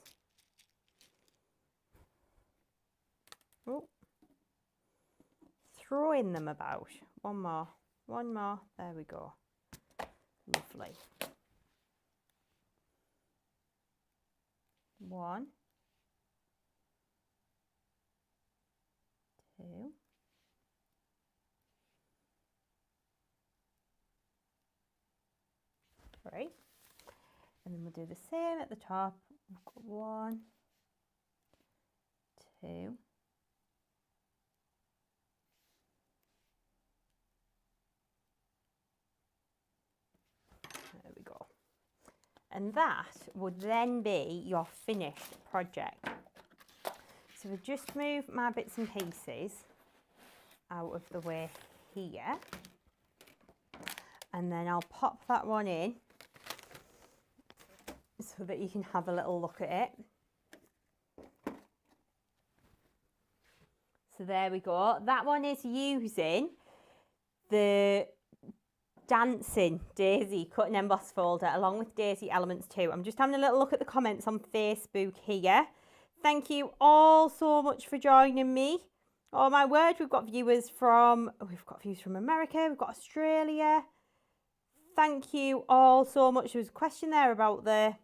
Oh. Throwing them about. One more, there we go. Lovely. 1, 2, 3, and then we'll do the same at the top. We've got 1, 2, there we go. And that would then be your finished project. So we'll just move my bits and pieces out of the way here. And then I'll pop that one in so that you can have a little look at it. So there we go. That one is using the Dancing Daisy cut and emboss folder along with Daisy Elements too. I'm just having a little look at the comments on Facebook here. Thank you all so much for joining me. Oh my word, we've got views from America, we've got Australia. Thank you all so much. There was a question there about the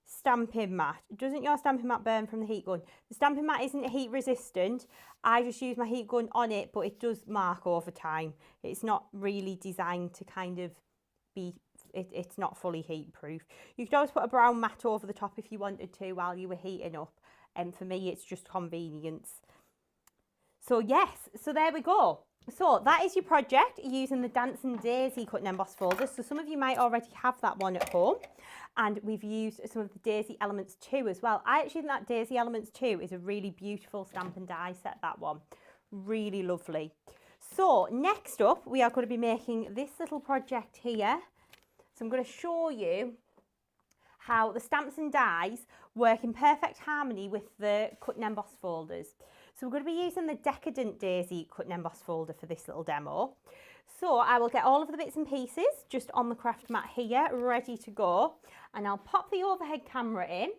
stamping mat. Doesn't your stamping mat burn from the heat gun? The stamping mat isn't heat resistant. I just use my heat gun on it, but it does mark over time. It's not really designed to kind of be, it's not fully heat proof. You could always put a brown mat over the top if you wanted to while you were heating up. And for me, it's just convenience. So yes, so there we go. So that is your project using the Dancing Daisy cut and emboss folder. So some of you might already have that one at home. And we've used some of the Daisy Elements 2 as well. I actually think that Daisy Elements 2 is a really beautiful stamp and die set, that one. Really lovely. So next up, we are going to be making this little project here. So I'm going to show you how the stamps and dies work in perfect harmony with the cut and emboss folders. So we're going to be using the Decadent Daisy cut and emboss folder for this little demo. So I will get all of the bits and pieces just on the craft mat here, ready to go. And I'll pop the overhead camera in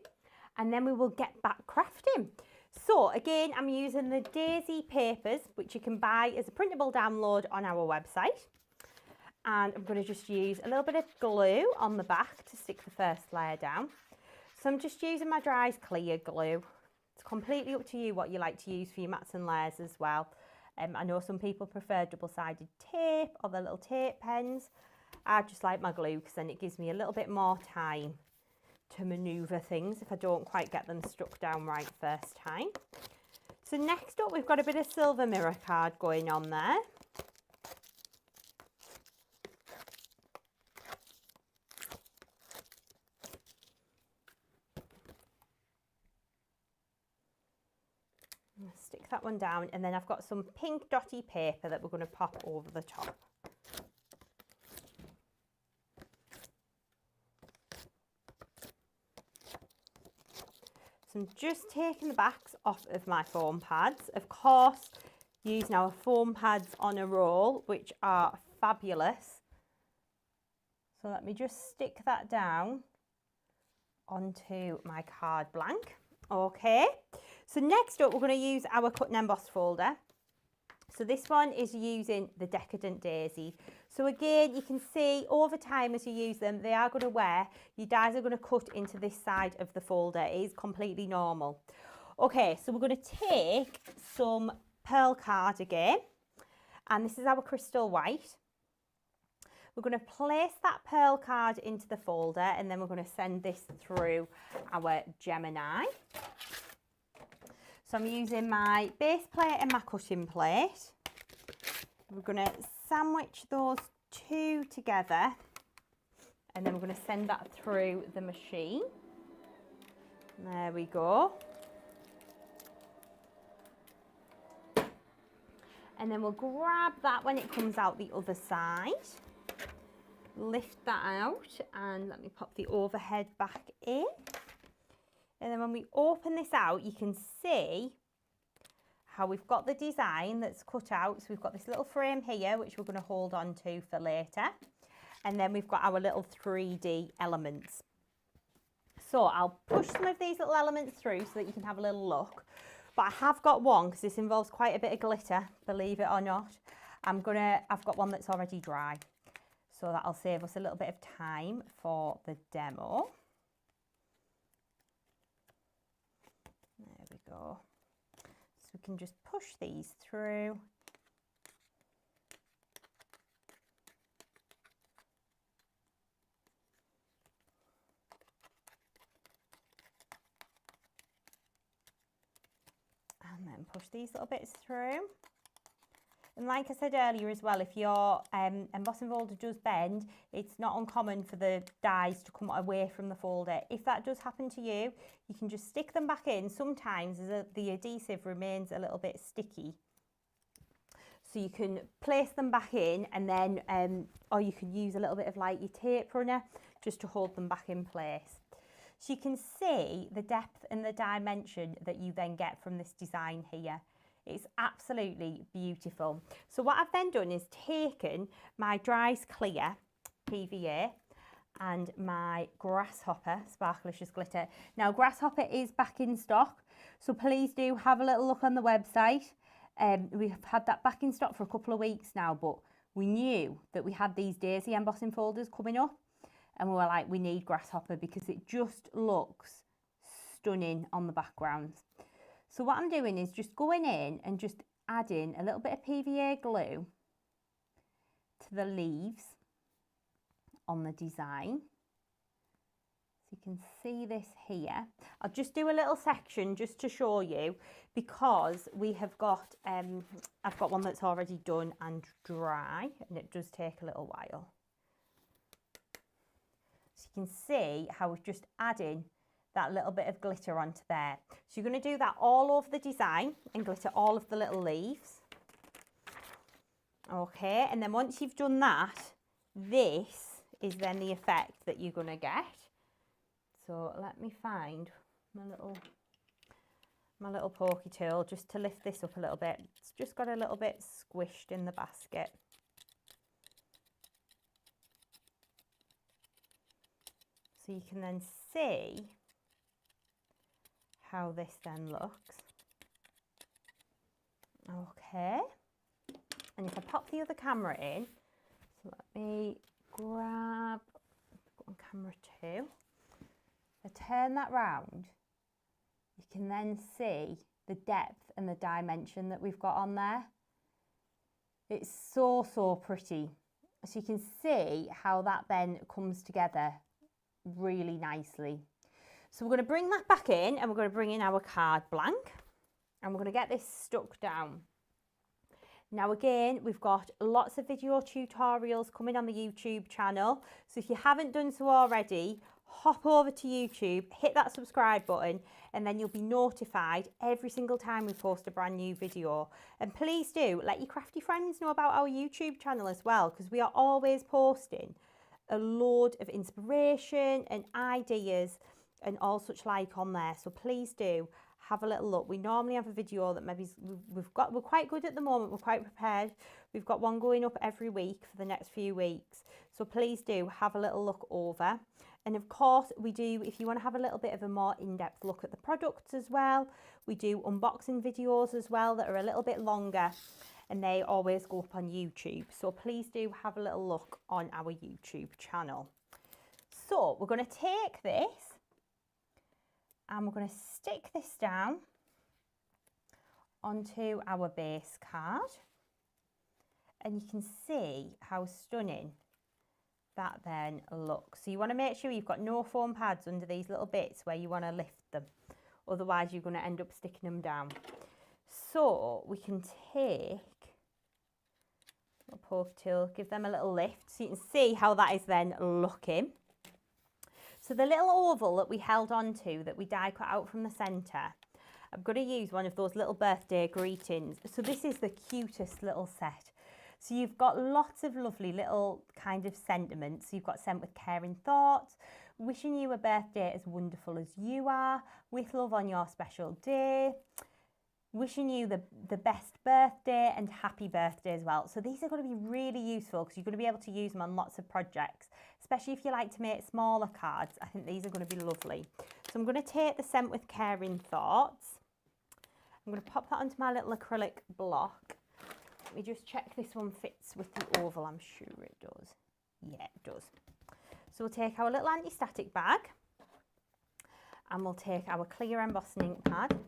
and then we will get back crafting. So again, I'm using the Daisy papers, which you can buy as a printable download on our website. And I'm going to just use a little bit of glue on the back to stick the first layer down. So I'm just using my Dries Clear glue. It's completely up to you what you like to use for your mats and layers as well. I know some people prefer double-sided tape or the little tape pens. I just like my glue because then it gives me a little bit more time to manoeuvre things if I don't quite get them stuck down right first time. So next up, we've got a bit of silver mirror card going on there. Stick that one down, and then I've got some pink dotty paper that we're going to pop over the top. So I'm just taking the backs off of my foam pads. Of course, using our foam pads on a roll, which are fabulous. So let me just stick that down onto my card blank. Okay, so next up we're going to use our cut and emboss folder. So this one is using the Decadent Daisy. So again, you can see over time as you use them, they are going to wear. Your dies are going to cut into this side of the folder. It is completely normal. Okay, so we're going to take some pearl card again, and this is our crystal white. We're going to place that pearl card into the folder, and then we're going to send this through our Gemini. So I'm using my base plate and my cutting plate. We're going to sandwich those two together, and then we're going to send that through the machine. There we go. And then we'll grab that when it comes out the other side. Lift that out, and let me pop the overhead back in. And then when we open this out, you can see how we've got the design that's cut out. So we've got this little frame here, which we're going to hold on to for later. And then we've got our little 3D elements. So I'll push some of these little elements through so that you can have a little look. But I have got one, because this involves quite a bit of glitter, believe it or not. I've got one that's already dry. So that'll save us a little bit of time for the demo. There we go. So we can just push these through. And then push these little bits through. And like I said earlier as well, if your embossing folder does bend, it's not uncommon for the dies to come away from the folder. If that does happen to you, you can just stick them back in. Sometimes the adhesive remains a little bit sticky. So you can place them back in, and then, or you can use a little bit of like your tape runner just to hold them back in place. So you can see the depth and the dimension that you then get from this design here. It's absolutely beautiful. So what I've then done is taken my Dries Clear PVA and my Grasshopper Sparklicious Glitter. Now Grasshopper is back in stock, so please do have a little look on the website. We've had that back in stock for a couple of weeks now, but we knew that we had these Daisy embossing folders coming up, and we were like, we need Grasshopper because it just looks stunning on the background. So what I'm doing is just going in and just adding a little bit of PVA glue to the leaves on the design. So you can see this here. I'll just do a little section just to show you, because we have got, I've got one that's already done and dry, and it does take a little while. So you can see how we're just adding that little bit of glitter onto there. So you're going to do that all over the design and glitter all of the little leaves. Okay, and then once you've done that, this is then the effect that you're going to get. So let me find my little pokey tool just to lift this up a little bit. It's just got a little bit squished in the basket. So you can then see how this then looks. Okay. And if I pop the other camera in, so let me grab on camera 2. If I turn that round, you can then see the depth and the dimension that we've got on there. It's so, so pretty. So you can see how that then comes together really nicely. So we're going to bring that back in and we're going to bring in our card blank and we're going to get this stuck down. Now again, we've got lots of video tutorials coming on the YouTube channel. So if you haven't done so already, hop over to YouTube, hit that subscribe button, and then you'll be notified every single time we post a brand new video. And please do let your crafty friends know about our YouTube channel as well, because we are always posting a load of inspiration and ideas and all such like on there. So please do have a little look. We normally have a video that maybe we're quite good at the moment, we're quite prepared. We've got one going up every week for the next few weeks. So please do have a little look over. And of course we do, if you want to have a little bit of a more in-depth look at the products as well, we do unboxing videos as well that are a little bit longer and they always go up on YouTube. So please do have a little look on our YouTube channel. So we're going to take this and we're going to stick this down onto our base card. And you can see how stunning that then looks. So you want to make sure you've got no foam pads under these little bits where you want to lift them. Otherwise you're going to end up sticking them down. So we can take a poke tool, give them a little lift so you can see how that is then looking. So the little oval that we held on to, that we die cut out from the centre, I'm going to use one of those little birthday greetings. So this is the cutest little set. So you've got lots of lovely little kind of sentiments. So you've got sent with caring thoughts, wishing you a birthday as wonderful as you are, with love on your special day, wishing you the best birthday and happy birthday as well. So these are going to be really useful because you're going to be able to use them on lots of projects, especially if you like to make smaller cards. I think these are going to be lovely. So I'm going to take the Sent with Caring Thoughts. I'm going to pop that onto my little acrylic block. Let me just check this one fits with the oval. I'm sure it does. Yeah, it does. So we'll take our little anti-static bag and we'll take our clear embossing ink pad.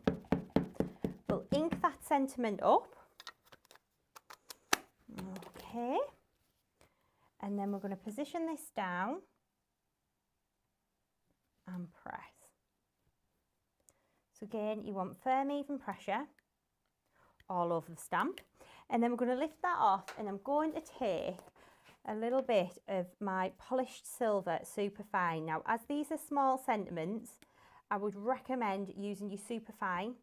We'll ink that sentiment up. Okay. And then we're going to position this down and press. So again, you want firm, even pressure all over the stamp. And then we're going to lift that off and I'm going to take a little bit of my polished silver superfine. Now, as these are small sentiments, I would recommend using your superfine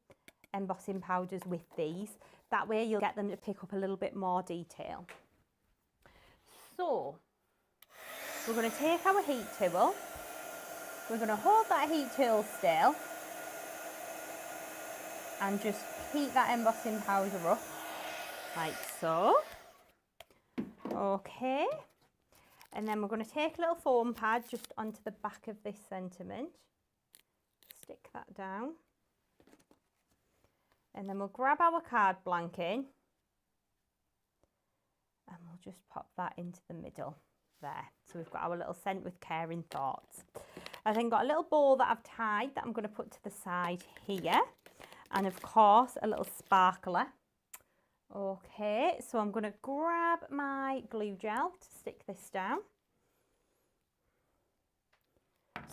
embossing powders with these. That way you'll get them to pick up a little bit more detail. So we're going to take our heat tool. We're going to hold that heat tool still and just heat that embossing powder up like so. Okay, and then we're going to take a little foam pad just onto the back of this sentiment, stick that down, and then we'll grab our card blank in and we'll just pop that into the middle there. So we've got our little Sent with Caring Thoughts. I've then got a little bow that I've tied that I'm going to put to the side here, and of course a little sparkler. Okay, so I'm going to grab my glue gel to stick this down.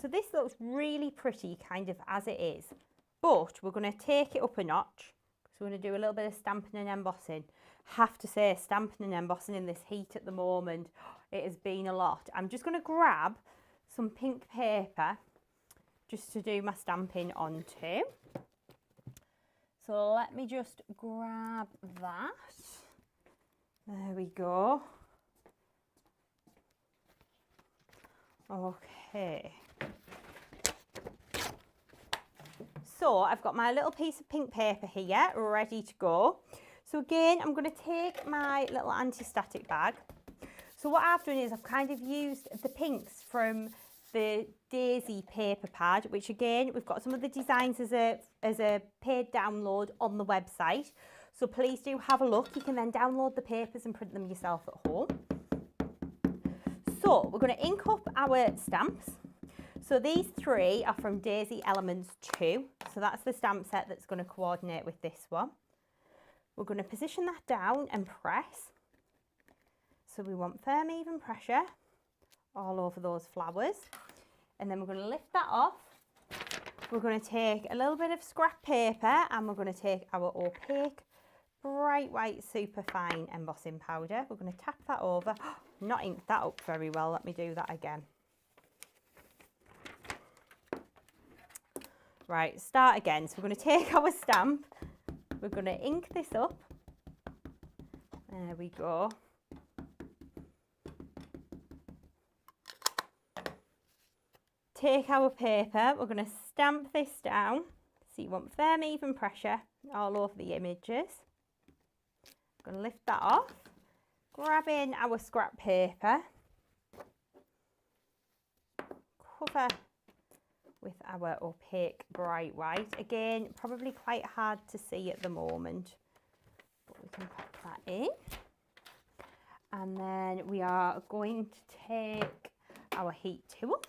So this looks really pretty kind of as it is, but we're going to take it up a notch. So we're going to do a little bit of stamping and embossing. Have to say, stamping and embossing in this heat at the moment, it has been a lot. I'm just going to grab some pink paper just to do my stamping onto. So let me just grab that. There we go. Okay. So I've got my little piece of pink paper here ready to go. So again, I'm going to take my little anti-static bag. So what I've done is I've kind of used the pinks from the Daisy paper pad, which again, we've got some of the designs as a paid download on the website. So please do have a look. You can then download the papers and print them yourself at home. So we're going to ink up our stamps. So these 3 are from Daisy Elements 2. So that's the stamp set that's going to coordinate with this one. We're going to position that down and press. So we want firm, even pressure all over those flowers. And then we're going to lift that off. We're going to take a little bit of scrap paper and we're going to take our opaque, bright white, super fine embossing powder. We're going to tap that over. Not inked that up very well. Let me do that again. Right, start again. So we're going to take our stamp. We're going to ink this up. There we go. Take our paper. We're going to stamp this down. So you want firm, even pressure all over the images. I'm going to lift that off. Grab in our scrap paper. Cover with our opaque bright white. Again, probably quite hard to see at the moment, but we can pop that in. And then we are going to take our heat tool.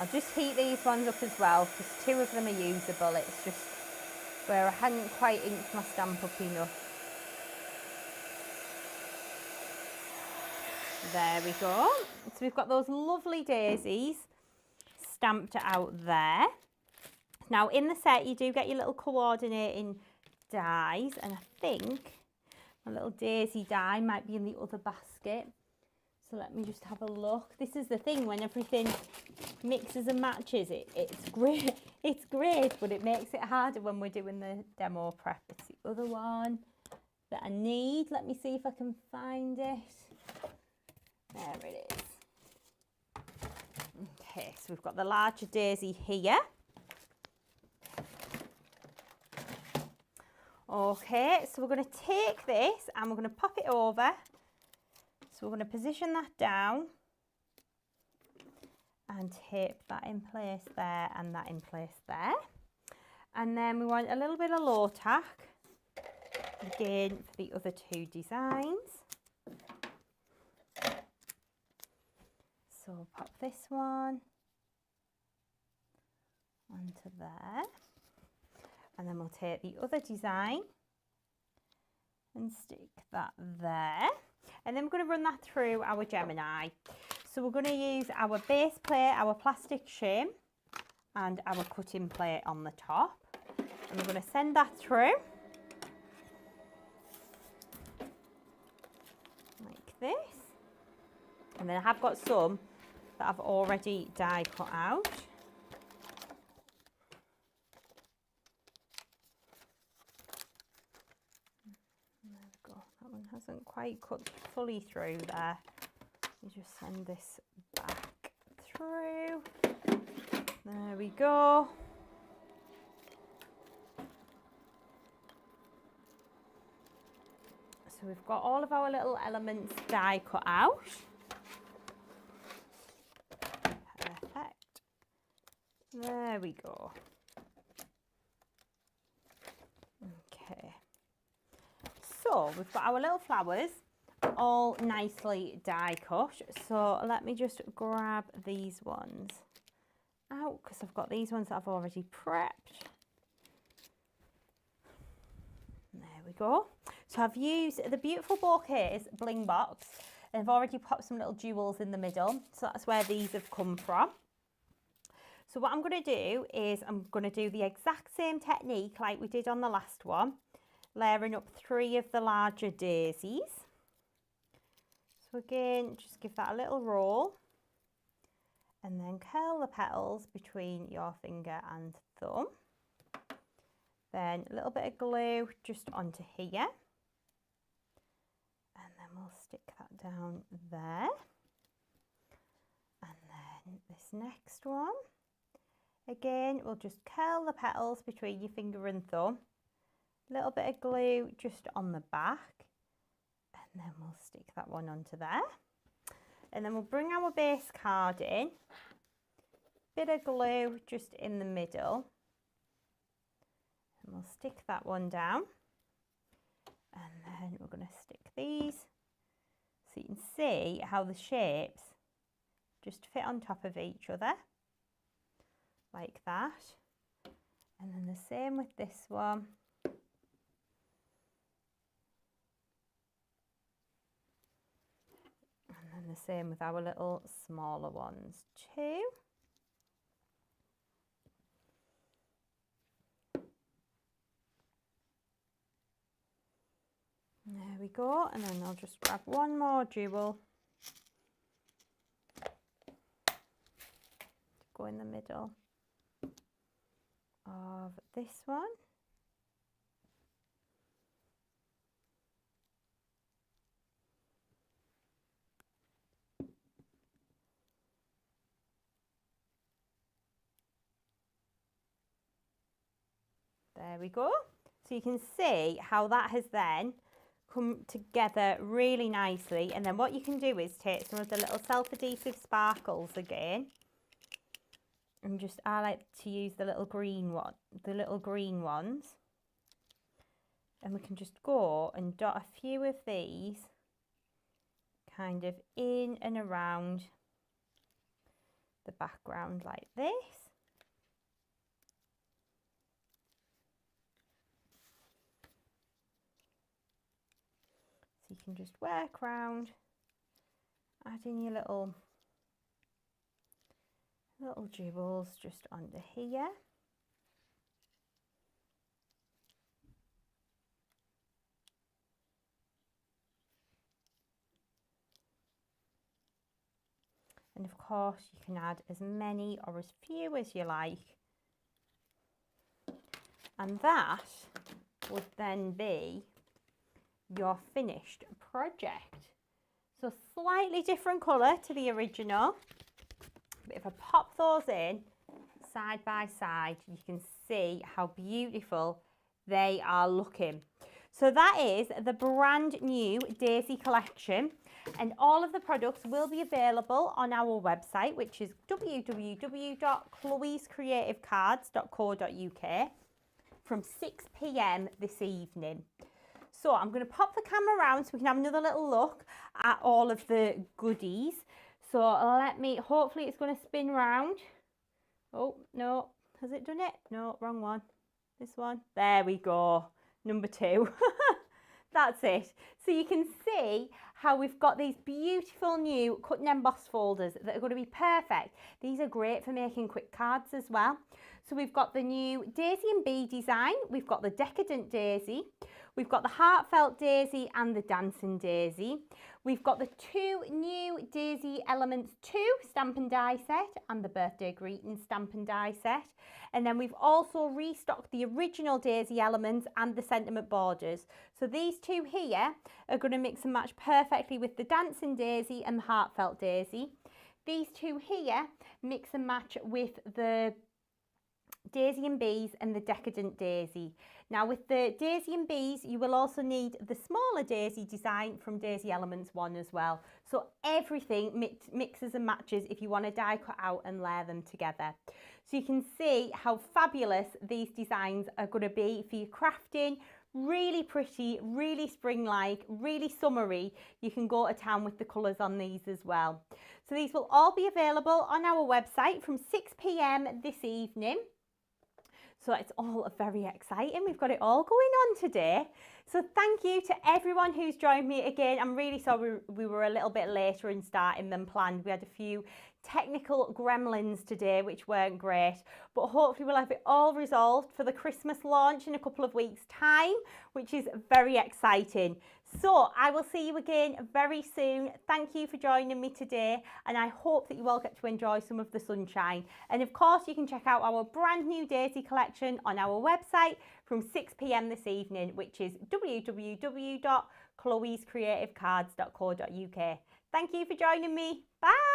I'll just heat these ones up as well because 2 of them are usable. It's just where I hadn't quite inked my stamp up enough. There we go. So we've got those lovely daisies stamped out there. Now in the set you do get your little coordinating dies, and I think my little daisy die might be in the other basket. So let me just have a look. This is the thing, when everything mixes and matches, it's great. It's great, but it makes it harder when we're doing the demo prep. It's the other one that I need. Let me see if I can find it. There it is. Okay, so we've got the larger daisy here. Okay, so we're going to take this and we're going to pop it over. So we're going to position that down and tape that in place there and that in place there. And then we want a little bit of low tack, again for the other 2 designs. So pop this one onto there. And then we'll take the other design and stick that there. And then we're going to run that through our Gemini. So we're going to use our base plate, our plastic shim, and our cutting plate on the top. And we're going to send that through like this. And then I have got some that I've already die cut out. Hasn't quite cut fully through there. You just send this back through. There we go. So we've got all of our little elements die cut out. Perfect. There we go. Okay. So we've got our little flowers all nicely die cut. So let me just grab these ones out because I've got these ones that I've already prepped. There we go. So I've used the Beautiful Bouquets Bling Box and I've already popped some little jewels in the middle. So that's where these have come from. So what I'm going to do is I'm going to do the exact same technique like we did on the last one. Layering up 3 of the larger daisies. So again, just give that a little roll and then curl the petals between your finger and thumb. Then a little bit of glue just onto here. And then we'll stick that down there. And then this next one, Again, we'll just curl the petals between your finger and thumb. A little bit of glue just on the back, and then we'll stick that one onto there. And then we'll bring our base card in, bit of glue just in the middle, and we'll stick that one down. And then we're going to stick these so you can see how the shapes just fit on top of each other, like that. And then the same with this one. And then the same with our little smaller ones too. There we go, and then I'll just grab one more jewel to go in the middle of this one. There we go. So you can see how that has then come together really nicely. And then what you can do is take some of the little self-adhesive sparkles again, and just, I like to use the little green ones, and we can just go and dot a few of these kind of in and around the background like this. So you can just work around, adding your little jewels just under here. And of course you can add as many or as few as you like. And that would then be your finished project. So slightly different colour to the original. But if I pop those in side by side, you can see how beautiful they are looking. So that is the brand new Daisy collection, and all of the products will be available on our website, which is www.chloescreativecards.co.uk from 6 p.m. this evening. So I'm going to pop the camera around so we can have another little look at all of the goodies. So let me, hopefully it's going to spin round. Oh, no. Has it done it? No, wrong one. This one. There we go. Number 2. That's it. So you can see how we've got these beautiful new cut and emboss folders that are going to be perfect. These are great for making quick cards as well. So we've got the new Daisy and Bee design. We've got the Decadent Daisy. We've got the Heartfelt Daisy and the Dancing Daisy. We've got the 2 new Daisy Elements 2 stamp and die set and the Birthday Greeting stamp and die set. And then we've also restocked the original Daisy Elements and the sentiment borders. So these 2 here are going to mix and match perfectly with the Dancing Daisy and the Heartfelt Daisy. These 2 here mix and match with the Daisy and Bees and the Decadent Daisy. Now with the Daisy and Bees, you will also need the smaller Daisy design from Daisy Elements 1 as well. So everything mixes and matches if you want to die cut out and layer them together. So you can see how fabulous these designs are going to be for your crafting. Really pretty, really spring-like, really summery. You can go to town with the colours on these as well. So these will all be available on our website from 6 p.m. this evening. So it's all very exciting. We've got it all going on today. So thank you to everyone who's joined me again. I'm really sorry we were a little bit later in starting than planned. We had a few technical gremlins today which weren't great, but hopefully we'll have it all resolved for the Christmas launch in a couple of weeks' time, which is very exciting. So I will see you again very soon. Thank you for joining me today, and I hope that you all get to enjoy some of the sunshine. And of course you can check out our brand new Daisy collection on our website from 6 p.m. this evening, which is www.chloescreativecards.co.uk. Thank you for joining me. Bye.